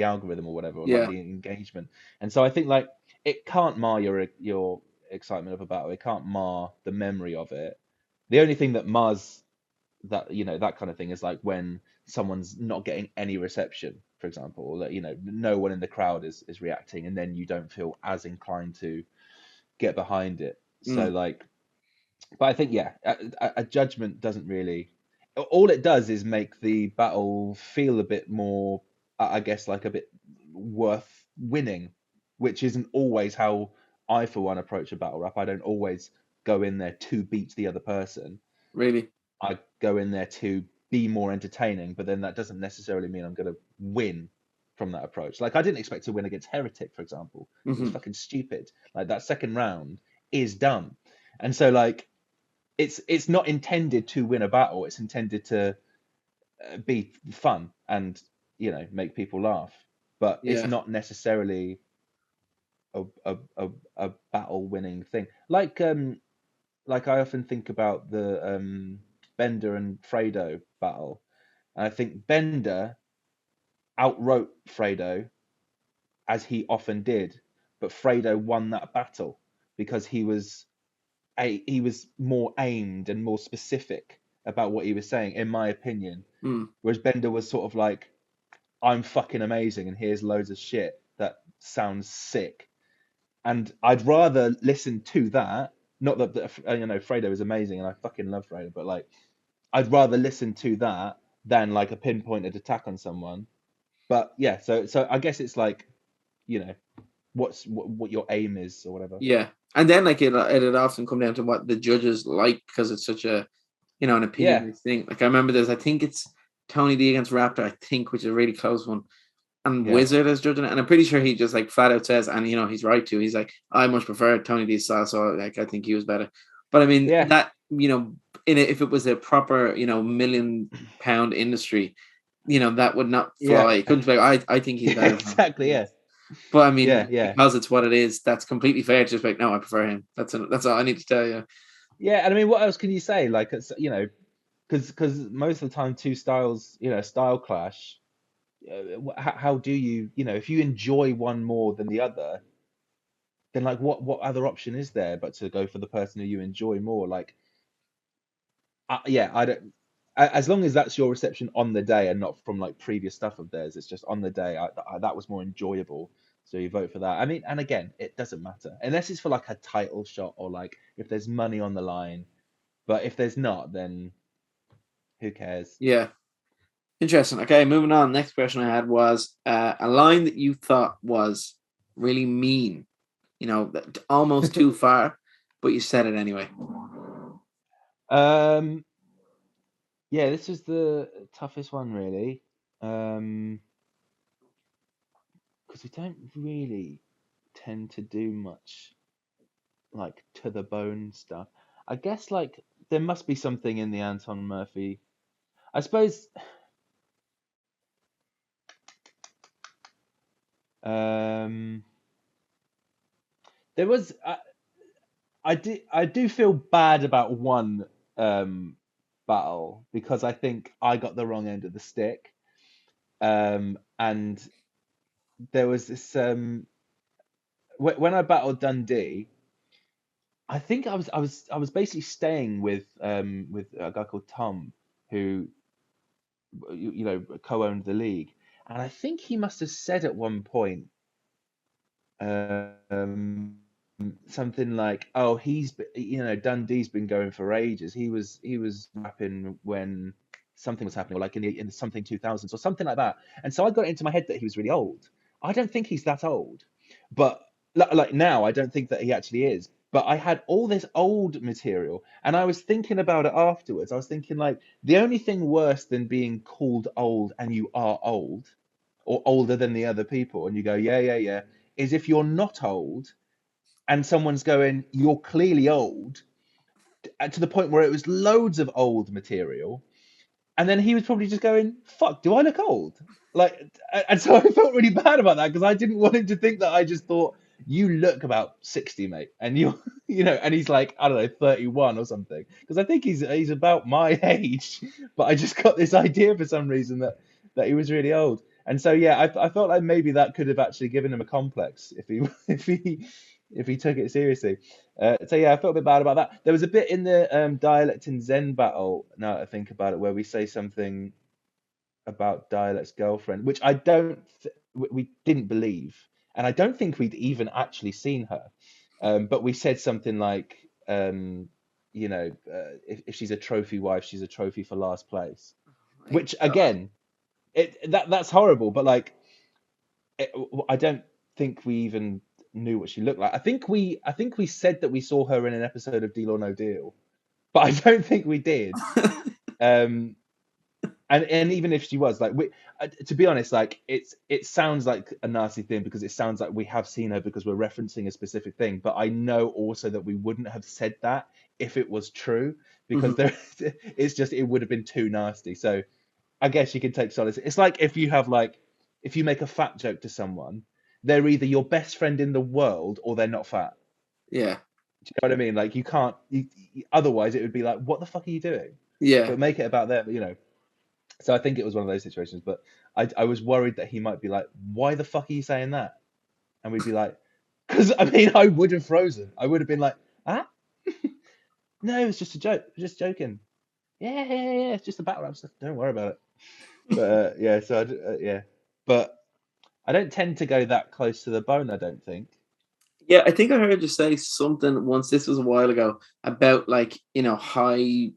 algorithm or whatever, or like Yeah, the engagement. And so I think like it can't mar your excitement of a battle. It can't mar the memory of it. The only thing that mars that that kind of thing is like when someone's not getting any reception, for example, or that no one in the crowd is reacting, and then you don't feel as inclined to get behind it. So mm, like, but I think yeah, a judgment doesn't really. All it does is make the battle feel a bit more, I guess, like a bit worth winning, which isn't always how I, for one, approach a battle rap. I don't always go in there to beat the other person. really. I go in there to be more entertaining, but then that doesn't necessarily mean I'm going to win from that approach. Like I didn't expect to win against Heretic, for example. It was Hmm. fucking stupid. Like that second round is dumb, and so like it's not intended to win a battle. It's intended to be fun and make people laugh, but it's Yeah. not necessarily a battle winning thing. Like I often think about the Bender and Fredo battle, and I think Bender outwrote Fredo as he often did, but Fredo won that battle because he was more aimed and more specific about what he was saying, in my opinion. Mm. Whereas Bender was sort of like, I'm fucking amazing and here's loads of shit that sounds sick. And I'd rather listen to that. Not that Fredo is amazing and I fucking love Fredo, but like I'd rather listen to that than like a pinpointed attack on someone. But yeah, so I guess it's like, you know, what your aim is or whatever. Yeah. And then like it'd often come down to what the judges like, because it's such a, an Yeah, opinion thing. Like I remember I think it's Tony D against Raptor, I think, which is a really close one. And yeah, Wizard is judging it. And I'm pretty sure he just like flat out says, and he's right too. He's like, I much prefer Tony D's style, so like I think he was better. But I mean yeah, that, if it was a proper, £1 million industry, that would not yeah. fly. It couldn't fly. I think he's Yeah, better than exactly. him. Yeah, But I yeah, mean, yeah, because it's what it is, that's completely fair to just be like, no, I prefer him. That's all I need to tell you. yeah. And I mean, what else can you say? Like, it's because most of the time, two styles, style clash. How do you, if you enjoy one more than the other, then like what other option is there but to go for the person who you enjoy more? Like, yeah, I don't. As long as that's your reception on the day and not from like previous stuff of theirs, it's just on the day. That was more enjoyable, so you vote for that. I mean, and again, it doesn't matter unless it's for like a title shot or like if there's money on the line. But if there's not, then who cares? Yeah. Interesting. Okay, moving on. Next question I had was a line that you thought was really mean, almost too far, but you said it anyway. Um, yeah, this is the toughest one really. Because we don't really tend to do much like to the bone stuff. I guess like there must be something in the Anton Murphy. I suppose um there was I do feel bad about one battle because I think I got the wrong end of the stick. And there was this when I battled Dundee, I think I was basically staying with a guy called Tom who co-owned the league, and I think he must have said at one point um, something like, "Oh, Dundee's been going for ages. He was rapping when something was happening, or like in the something 2000s or something like that." And so I got it into my head that he was really old. I don't think he's that old, but like now, I don't think that he actually is. But I had all this old material, and I was thinking about it afterwards. I was thinking like the only thing worse than being called old and you are old, or older than the other people, and you go, yeah, yeah, yeah, is if you're not old and someone's going, you're clearly old, to the point where it was loads of old material. And then he was probably just going, fuck, do I look old? Like, and so I felt really bad about that because I didn't want him to think that I just thought, you look about 60, mate. And you're, and he's like, I don't know, 31 or something. Because I think he's about my age. But I just got this idea for some reason that he was really old. And so, yeah, I felt like maybe that could have actually given him a complex if he if he took it seriously. So yeah, I felt a bit bad about that. There was a bit in the Dialect and Zen battle, now that I think about it, where we say something about Dialect's girlfriend, which we didn't believe, and I don't think we'd even actually seen her. But we said something like, if she's a trophy wife, she's a trophy for last place. My Which God. again, that's horrible. But like, I don't think we even knew what she looked like. I think we said that we saw her in an episode of Deal or No Deal, but I don't think we did. Um, and even if she was like, to be honest, like it sounds like a nasty thing because it sounds like we have seen her because we're referencing a specific thing. But I know also that we wouldn't have said that if it was true because Mhm. there, it's just it would have been too nasty. So I guess you can take solace. It's like if you have like if you make a fat joke to someone, they're either your best friend in the world or they're not fat. Yeah, Do you know what I mean? Like you can't. Otherwise, it would be like, what the fuck are you doing? yeah, But make it about them, you know. So I think it was one of those situations. But I was worried that he might be like, why the fuck are you saying that? And we'd be like, because I mean, I would have frozen. I would have been like, ah, no, it's just a joke. We're just joking. Yeah. It's just a battle rap stuff. Don't worry about it. But yeah, so yeah. But I don't tend to go that close to the bone. I don't think. yeah. I think I heard you say something once. This was a while ago about like high,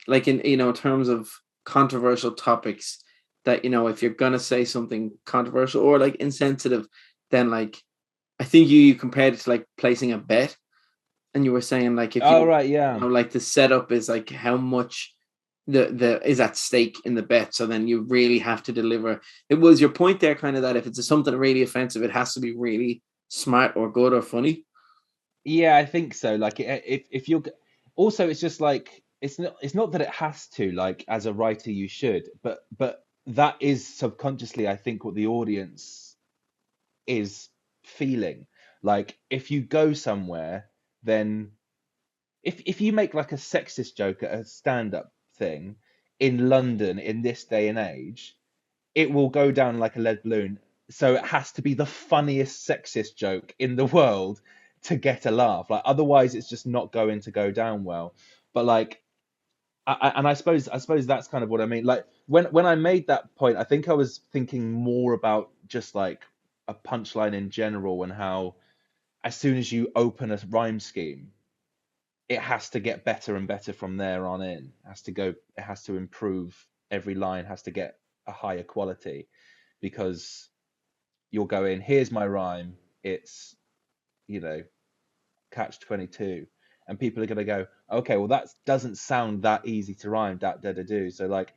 like in terms of controversial topics that if you're gonna say something controversial or like insensitive, then like I think you compared it to like placing a bet, and you were saying like if Oh you right, yeah. like the setup is like how much the is at stake in the bet, so then you really have to deliver. It was your point there, kind of that if it's something really offensive, it has to be really smart or good or funny. Yeah, I think so. Like, if you're also, it's just like it's not that it has to. Like, as a writer, you should, but that is subconsciously, I think, what the audience is feeling. Like, if you go somewhere, then if you make like a sexist joke at a stand-up thing in London in this day and age, it will go down like a lead balloon. So it has to be the funniest sexist joke in the world to get a laugh. Like otherwise, it's just not going to go down well. But like, and I suppose that's kind of what I mean. Like when I made that point, I think I was thinking more about just like a punchline in general and how as soon as you open a rhyme scheme, it has to get better and better from there on in. It has to improve. Every line has to get a higher quality because you'll go in, here's my rhyme, it's, you know, catch 22. And people are going to go, okay, well, that doesn't sound that easy to rhyme, do. So, like,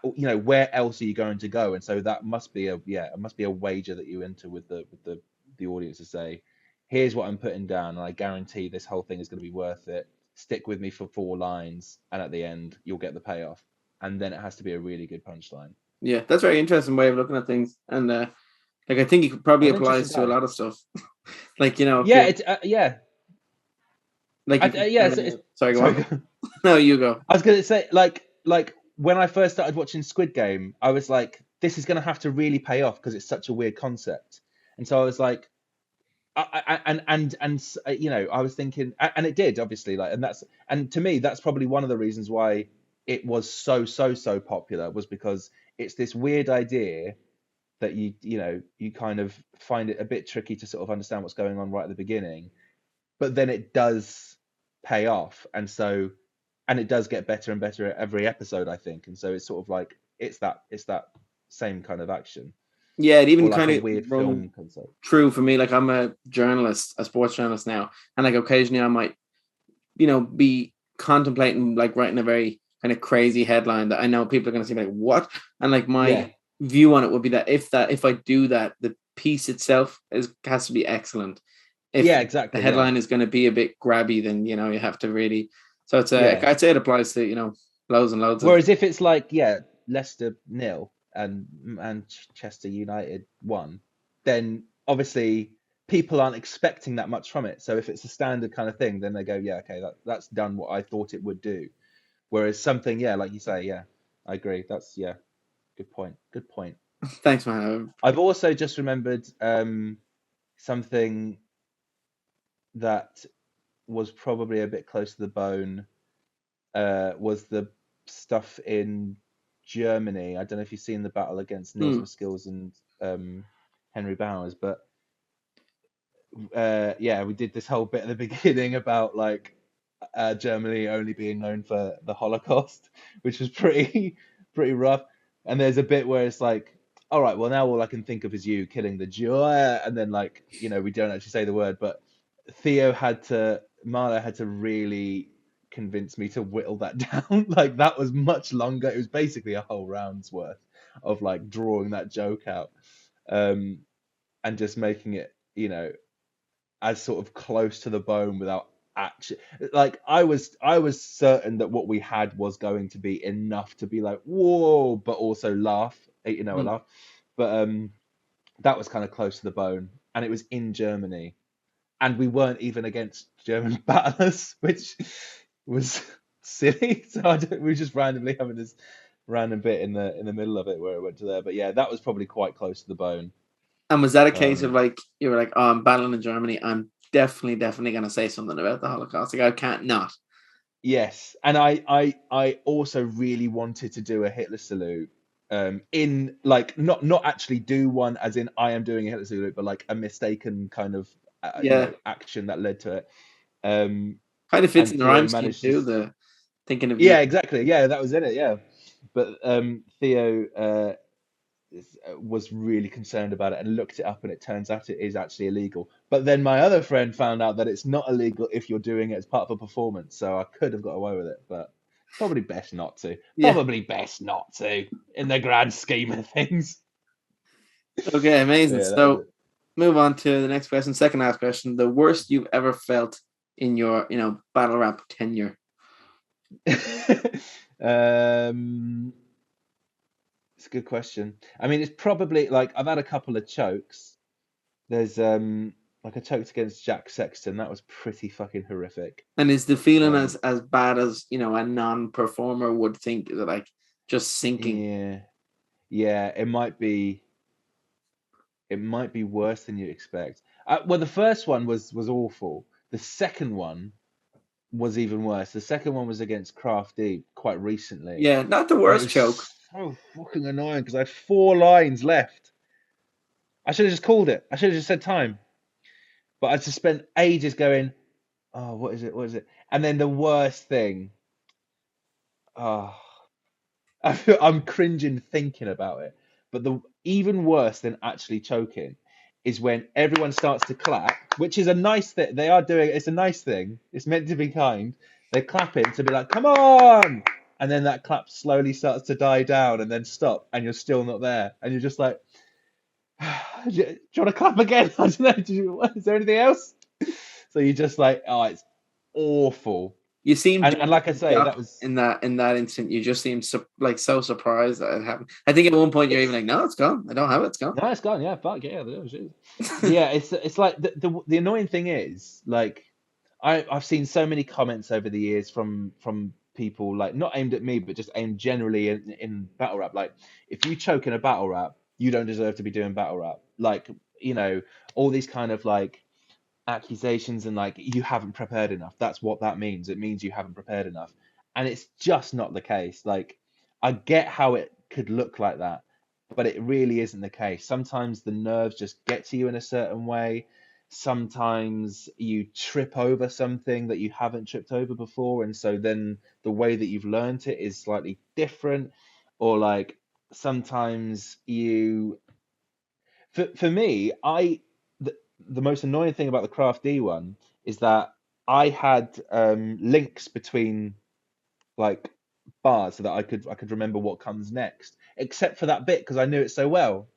where else are you going to go? And so that must be it must be a wager that you enter with the audience to say, here's what I'm putting down, and I guarantee this whole thing is going to be worth it. Stick with me for 4 lines, and at the end, you'll get the payoff. And then it has to be a really good punchline. Yeah, that's a very interesting way of looking at things, and like I think it probably I'm an interesting applies to a guy. lot of stuff. Like if Yeah, you're it's yeah, like if you yeah. It's sorry, go sorry. on. No, you go. I was gonna say like when I first started watching Squid Game, I was like, this is gonna have to really pay off because it's such a weird concept. And so I was like, I was thinking, and it did obviously like, and to me that's probably one of the reasons why it was so popular was because it's this weird idea that you kind of find it a bit tricky to sort of understand what's going on right at the beginning, but then it does pay off, and it does get better and better at every episode, I think. And so it's sort of like it's that same kind of action, Yeah, it or even like kind a of weird rung film concept. true for me. Like I'm a journalist, a sports journalist now, and like occasionally I might be contemplating like writing a very kind of crazy headline that I know people are going to see like what, and like Yeah, my view on it would be that if I do that, the piece itself has to be excellent. If yeah, the exactly, yeah, headline is going to be a bit grabby, then you have to really. So it's yeah. I'd say it applies to loads and loads of. Whereas if it's like, yeah, Leicester nil and Manchester United won, then obviously people aren't expecting that much from it. So if it's a standard kind of thing, then they go, yeah, okay, that's done what I thought it would do. Whereas something, yeah, like you say, yeah, I agree. That's yeah, good point. Good point. Thanks, man. I've also just remembered something that was probably a bit close to the bone. Was the stuff in Germany. I don't know if you've seen the battle against Niels Hmm. Maskills and Henry Bowers, but yeah, we did this whole bit at the beginning about like Germany only being known for the Holocaust, which was pretty pretty rough. And there's a bit where it's like, all right, well now all I can think of is you killing the Jew, and then like we don't actually say the word, but Marlo had to really convince me to whittle that down. Like that was much longer. It was basically a whole round's worth of like drawing that joke out, and just making it, as sort of close to the bone without actually, like I was certain that what we had was going to be enough to be like whoa, but also laugh, a laugh. But that was kind of close to the bone, and it was in Germany, and we weren't even against German battlers, which was silly. So we were just randomly having this random bit in the middle of it where it went to there. But yeah, that was probably quite close to the bone. And was that a case of like you were like, oh, I'm battling in Germany, I'm definitely going to say something about the Holocaust. Like I can't not. Yes, and I also really wanted to do a Hitler salute. In like not actually do one as in I am doing a Hitler salute, but like a mistaken kind of action that led to it. Kind of fits in the rhyme scheme too. The thinking of exactly. Yeah, that was in it. Yeah, but Theo was really concerned about it and looked it up, and it turns out it is actually illegal. But then my other friend found out that it's not illegal if you're doing it as part of a performance. So I could have got away with it, but probably best not to. Yeah. Probably best not to in the grand scheme of things. Okay, amazing. So move on to the next question. Second last question. The worst you've ever felt in your, battle rap tenure? It's a good question. I mean, it's probably like I've had a couple of chokes. There's like a choked against Jack Sexton. That was pretty fucking horrific. And is the feeling as bad as a non-performer would think? Is it like just sinking? Yeah. It might be worse than you expect. Well, the first one was awful. The second one was even worse. The second one was against Crafty quite recently. Yeah, not the worst choke. So fucking annoying because I had 4 lines left. I should have just called it. I should have just said time. But I just spent ages going, oh, what is it? What is it? And then the worst thing, I'm cringing thinking about it. But the even worse than actually choking is when everyone starts to clap, which is a nice thing. They are doing it's a nice thing. It's meant to be kind. They're clapping to be like, come on. And then that clap slowly starts to die down and then stop, and you're still not there. And you're just like, do you want to clap again? I don't know. Is there anything else? So you're just like, oh, it's awful. You seem, and like I say, that was in that instant. You just seemed so surprised that it happened. I think at one point you're even like, no, it's gone. I don't have it. It's gone. No, it's gone. Yeah, fuck yeah. Yeah, it's like the annoying thing is like I've seen so many comments over the years from people like not aimed at me, but just aimed generally in battle rap. Like if you choke in a battle rap, you don't deserve to be doing battle rap. Like all these kind of like accusations and like you haven't prepared enough. That's what that means. It means you haven't prepared enough, and it's just not the case. Like I get how it could look like that, but it really isn't the case. Sometimes the nerves just get to you in a certain way. Sometimes you trip over something that you haven't tripped over before, and so then the way that you've learned it is slightly different. Or like sometimes for me, the most annoying thing about the Craft D one is that I had links between like bars so that I could remember what comes next, except for that bit because I knew it so well.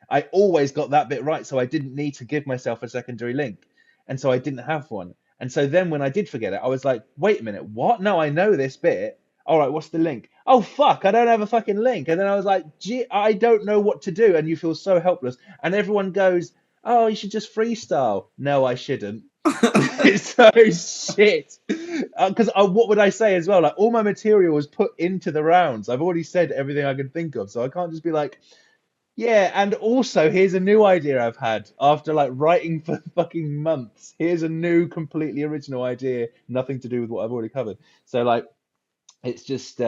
I always got that bit right, so I didn't need to give myself a secondary link, and so I didn't have one. And so then when I did forget it, I was like, wait a minute, what? No, I know this bit. All right, what's the link? Oh, fuck, I don't have a fucking link. And then I was like, gee, I don't know what to do. And you feel so helpless. And everyone goes, oh, you should just freestyle. No, I shouldn't. It's so shit. Because what would I say as well? Like all my material was put into the rounds. I've already said everything I can think of, so I can't just be like, yeah. And also, here's a new idea I've had after like writing for fucking months. Here's a new, completely original idea, nothing to do with what I've already covered. So like, it's just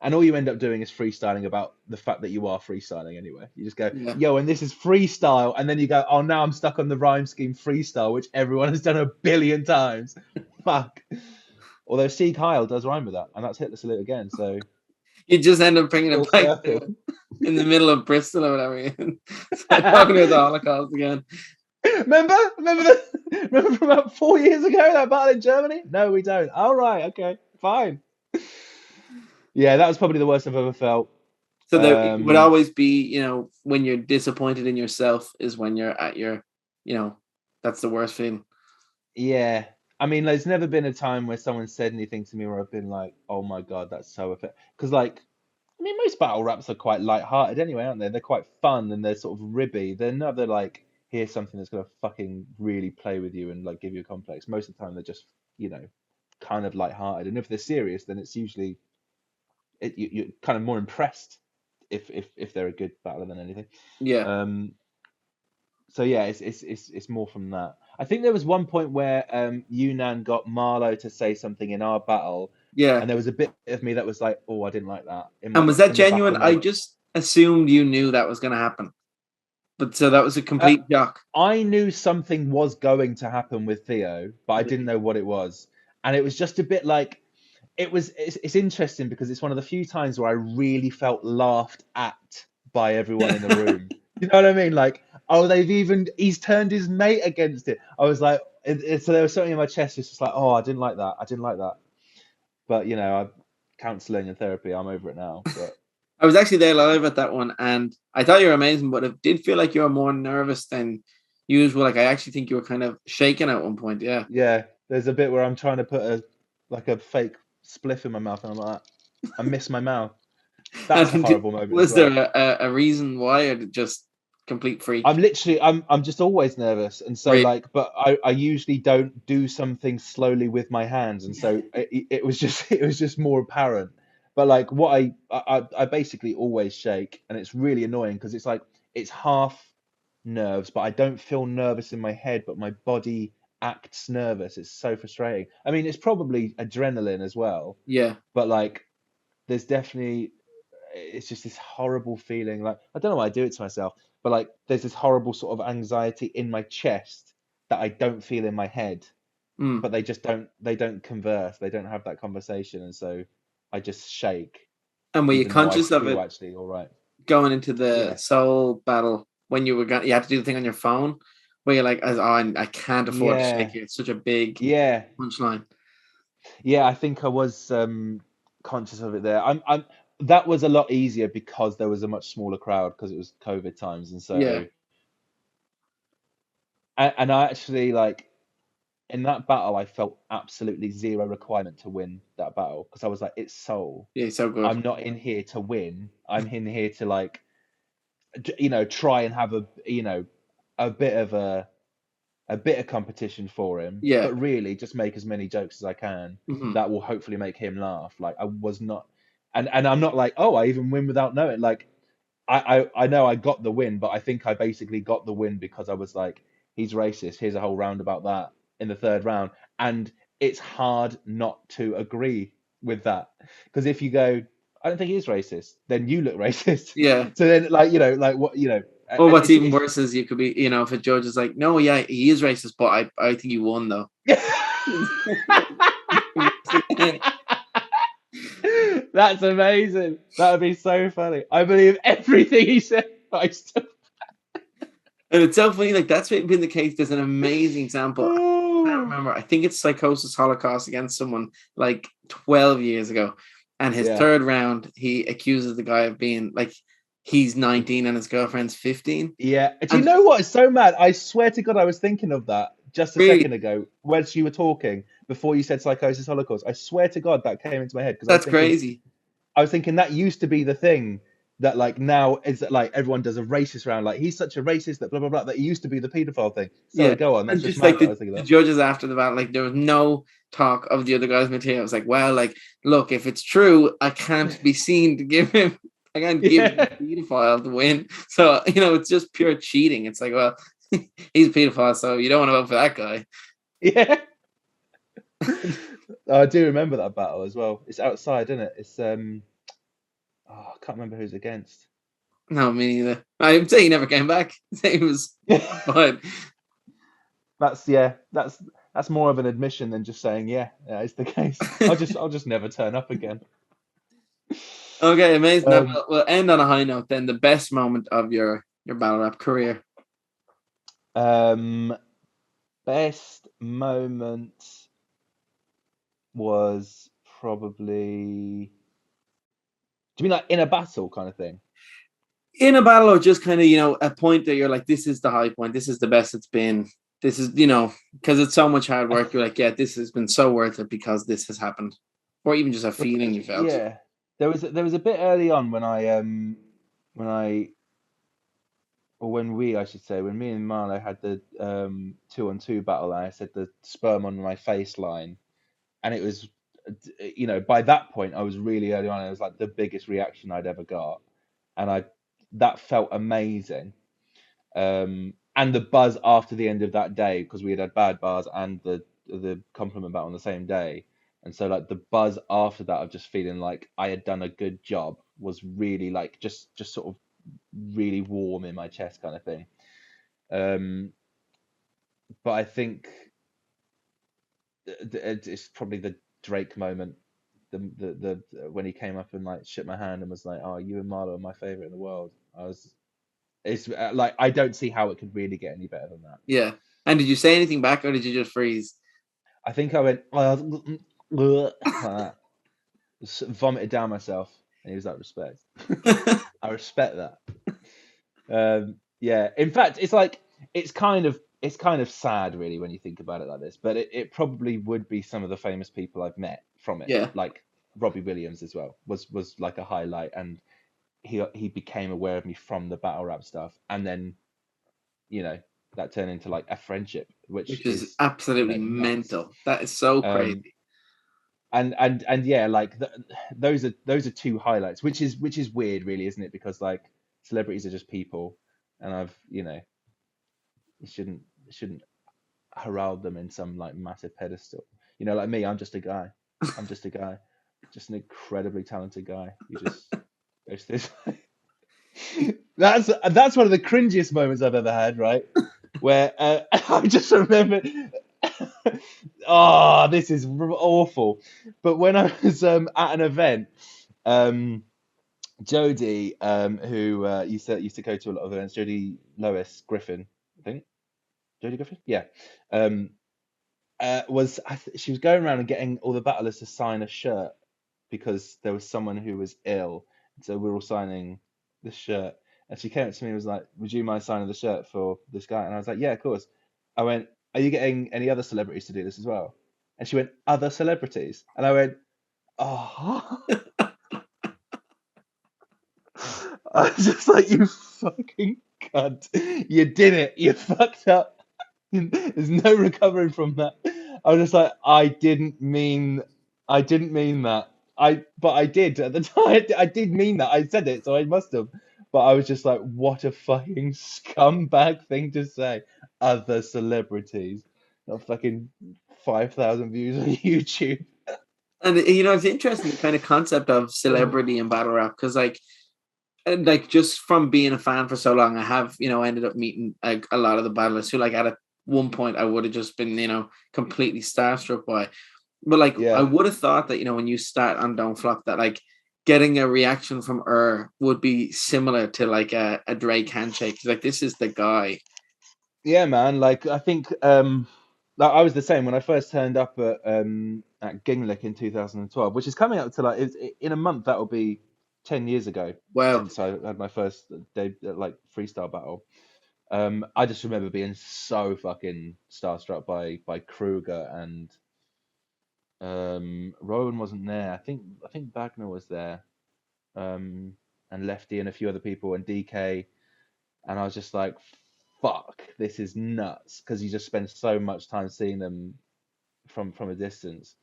and all you end up doing is freestyling about the fact that you are freestyling anyway. You just go, yo, and this is freestyle. And then you go, oh, now I'm stuck on the rhyme scheme freestyle, which everyone has done 1 billion times. Fuck. Although Sieg Heil does rhyme with that. And that's Hitler Salute again. So you just end up bringing it back in the middle of Bristol or whatever. Talking about the Holocaust again. Remember from about 4 years ago that battle in Germany? No, we don't. All right, okay, fine. Yeah, that was probably the worst I've ever felt. So there would Um, always be, when you're disappointed in yourself is when you're at your, that's the worst feeling. yeah. I mean, there's never been a time where someone said anything to me where I've been like, "Oh my God, that's so effective." Because like, I mean, most battle raps are quite light-hearted anyway, aren't they? They're quite fun and they're sort of ribby. They're never like, here's something that's gonna fucking really play with you and like give you a complex. Most of the time, they're just, you know, kind of light-hearted. And if they're serious, then it's usually you're kind of more impressed if they're a good battler than anything. Yeah. Um, so yeah, it's more from that. I think there was one point where Yunnan got Marlowe to say something in our battle, Yeah. and there was a bit of me that was like, oh, I didn't like that And was that in the back genuine? of I my. just assumed you knew that was going to happen. But so that was a Uh, complete shock. I knew something was going to happen with Theo, but I didn't know what it was, and it was just a bit like it's interesting because it's one of the few times where I really felt laughed at by everyone in the room. You know what I mean? Like, oh, he's turned his mate against it. I was like, so there was something in my chest, it's just like, oh, I didn't like that. I didn't like that. But I'm counseling and therapy. I'm over it now. But I was actually there live at that one, and I thought you were amazing, but it did feel like you were more nervous than usual. Like, I actually think you were kind of shaking at one point. Yeah. yeah, there's a bit where I'm trying to put a fake spliff in my mouth, and I'm like, I miss my mouth. That's a And horrible moment as was there well. a reason why, or did it just complete freak? I'm just always nervous, and so Really? like, but I usually don't do something slowly with my hands, and so it was just it was just more apparent. But like, what I basically always shake, and it's really annoying because it's like it's half nerves, but I don't feel nervous in my head, but my body acts nervous. It's so frustrating. I mean, it's probably adrenaline as well, Yeah. but like, there's definitely it's just this horrible feeling. Like, I don't know why I do it to myself, but like there's this horrible sort of anxiety in my chest that I don't feel in my head, Mm. but they don't converse, they don't have that conversation, and so I just shake And were you even though I conscious of feel it actually all right. going into the Yeah. soul battle when you had to do the thing on your phone where you're like, oh, I can't afford to shake Yeah. here. It's such a big Yeah. punchline. Yeah, I think I was conscious of it there. I'm that was a lot easier because there was a much smaller crowd because it was COVID times, and Yeah. so and I actually like in that battle, I felt absolutely zero requirement to win that battle because I was like, it's Soul. Yeah, so good. I'm not in here to win. I'm in here to like, try and have a bit of a bit of competition for him, Yeah. but really just make as many jokes as I can Hmm. that will hopefully make him laugh. Like I was not, and I'm not like, oh, I even win without knowing. Like I know I got the win, but I think I basically got the win because I was like, he's racist. Here's a whole round about that in the third round. And it's hard not to agree with that. Because if you go, I don't think he is racist, then you look racist. Yeah. So then like what, Or what's even it's worse is you could be, if a judge is like, no, yeah, he is racist, but I think he won though. That's amazing. That would be so funny. I believe everything he said. I still. And it's so funny, like that's been the case. There's an amazing example. I can't Oh, remember. I think it's Psychosis Holocaust against someone like 12 years ago. And his yeah. third round, he accuses the guy of being like he's 19 and his girlfriend's 15. Yeah. Do you And know what? It's so mad. I swear to God, I was thinking of that just a really, second ago when you were talking before you said Psychosis Holocaust. I swear to God that came into my head because that's crazy. I was thinking that used to be the thing that like now is that like everyone does a racist round. Like he's such a racist that blah blah blah. That used to be the paedophile thing. Yeah. Sorry, go on. That's And just just mad like that I the, was thinking the that. judges after the battle, like there was no talk of the other guy's material. It was like, well, like, look, if it's true, I can't be seen to give him, I can't give Yeah. the pedophile the win. So, it's just pure cheating. It's like, well, he's a pedophile, so you don't want to vote for that guy. Yeah. I do remember that battle as well. It's outside, isn't it? It's I can't remember who's against. No, me neither. I'm saying he never came back. He was fine. That's more of an admission than just saying yeah, it's the case. I'll just never turn up again. Okay, amazing. Now, Um, we'll end on a high note then. The best moment of your battle rap career. Um, best moment was probably. Do you mean like in a battle kind of thing? In a battle, or just kind of, a point that you're like, this is the high point, this is the best it's been. This is, because it's so much hard I work. You're like, yeah, this has been so worth it because this has happened, or even just a feeling you felt. Yeah, there was a bit early on when I or when we I should say when me and Marlo had the 2-on-2 battle, and I said the sperm on my face line, and it was by that point I was really early on. It was like the biggest reaction I'd ever got, and I that felt amazing. And the buzz after the end of that day, because we had bad bars and the compliment battle on the same day, and so like the buzz after that of just feeling like I had done a good job was really like just sort of really warm in my chest kind of thing. Um, but I think it's probably the Drake moment, the when he came up and like shook my hand and was like, "Oh, you and Marlo are my favorite in the world." It's like I don't see how it could really get any better than that. Yeah. And did you say anything back, or did you just freeze? I think I went, vomited down myself, and he was like, "Respect." I respect that. Yeah. In fact, it's kind of sad, really, when you think about it like this. But it probably would be some of the famous people I've met from it, Yeah. like Robbie Williams as well, was like a highlight, and he became aware of me from the battle rap stuff, and then you know that turned into like a friendship, which Which is is absolutely nuts. mental. That is so Um, crazy. and yeah, like those are two highlights, which is weird, really, isn't it? Because like celebrities are just people, and you shouldn't herald them in some like massive pedestal. Like me, I'm just a guy. I'm just a guy, just an incredibly talented guy who just goes this way. That's one of the cringiest moments I've ever had, right? Where I just remember, oh, this is awful. But when I was at an event, um, Jodie, who used to go to a lot of events, Jodie Lois Griffin, I think, Jodie Griffin, yeah, um, she was going around and getting all the battlers to sign a shirt because there was someone who was ill, so we were all signing this shirt. And she came up to me and was like, "Would you mind signing the shirt for this guy?" And I was like, "Yeah, of course." I went, "Are you getting any other celebrities to do this as well?" And she went, "Other celebrities?" And I went, "Oh." I was just like, "You fucking cunt. You did it. You fucked up. There's no recovering from that." I was just like, I didn't mean that. But I did at the time. I did mean that. I said it, so I must have. But I was just like, what a fucking scumbag thing to say. Other celebrities, not fucking 5,000 views on YouTube. And it's interesting, the kind of concept of celebrity and battle rap, because like just from being a fan for so long, I have ended up meeting like a lot of the battlers who, like, at one point I would have just been completely starstruck by. But like I Yeah. would have thought that when you start on Don't Flop, that like getting a reaction from her would be similar to like a Drake handshake. Like, this is the guy. Yeah, man. Like I think like I was the same when I first turned up at Ginglick in 2012, which is coming up to like in a month that'll be 10 years ago Wow. since I had my first day like freestyle battle. I just remember being so fucking starstruck by Kruger, and Rowan wasn't there. I think Bagner was there. Um, and Lefty and a few other people and DK, and I was just like, "Fuck, this is nuts," because you just spend so much time seeing them from a distance.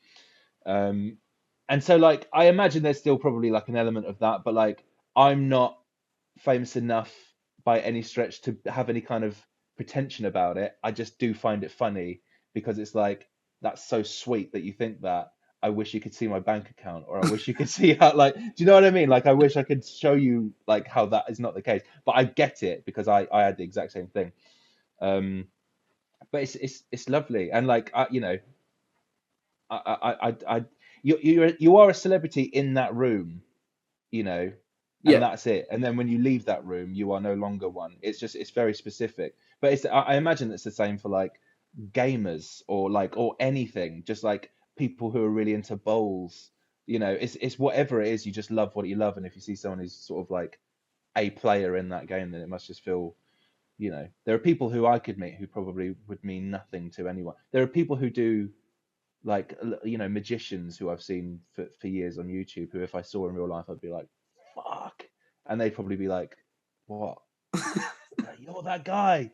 Um, and so like I imagine there's still probably like an element of that, but like I'm not famous enough by any stretch to have any kind of pretension about it. I just do find it funny because it's like that's so sweet that you think that. I wish you could see my bank account, or I wish you could see how, like, do you know what I mean? Like, I wish I could show you like how that is not the case. But I get it because I had the exact same thing. Um, but it's lovely, and like I you are a celebrity in that room, you know, and Yeah. that's it. And then when you leave that room, you are no longer one. It's very specific. But I imagine it's the same for like gamers or anything, just like people who are really into bowls. It's whatever it is, you just love what you love. And if you see someone who's sort of like a player in that game, then it must just feel, there are people who I could meet who probably would mean nothing to anyone. There are people who do like, magicians who I've seen for years on YouTube, who if I saw in real life, I'd be like, fuck. And they'd probably be like, what? You're that guy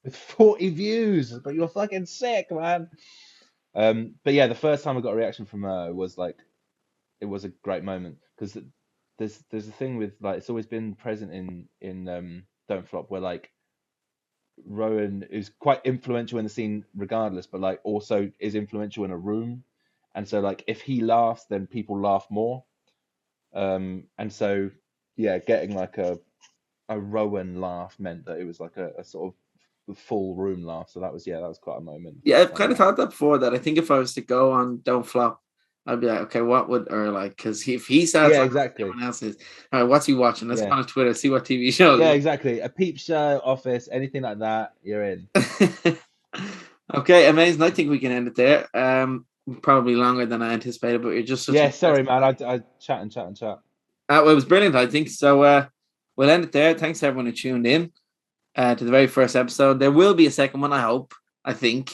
with 40 views, but you're fucking sick, man. But yeah, the first time I got a reaction from her was like, it was a great moment, because there's a thing with like, it's always been present in Don't Flop, where like Rowan is quite influential in the scene regardless, but like also is influential in a room, and so like if he laughs, then people laugh more. And so yeah, getting like a Rowan laugh meant that it was like a sort of full room laugh. So that was quite a moment. Yeah, I've kind of thought that before, that I think if I was to go on Don't Flop, I'd be like, okay, what would, or like, because if he starts, Yeah, like exactly. everyone else is, all right, what's he watching? Let's Yeah. go on Twitter, see what TV shows. Yeah, exactly. A Peep Show, Office, anything like that, you're in. Okay, amazing. I think we can end it there. Probably longer than I anticipated, but you're just such sorry, man. I chat and chat and chat. Well, it was brilliant, I think. So we'll end it there. Thanks to everyone who tuned in to the very first episode. There will be a second one, I think.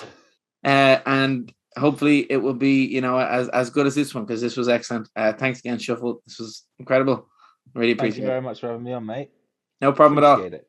And hopefully it will be, as good as this one, because this was excellent. Thanks again, Shuffle. This was incredible. Really appreciate it. Thank you very much for having me on, mate. No problem at all. Appreciate it.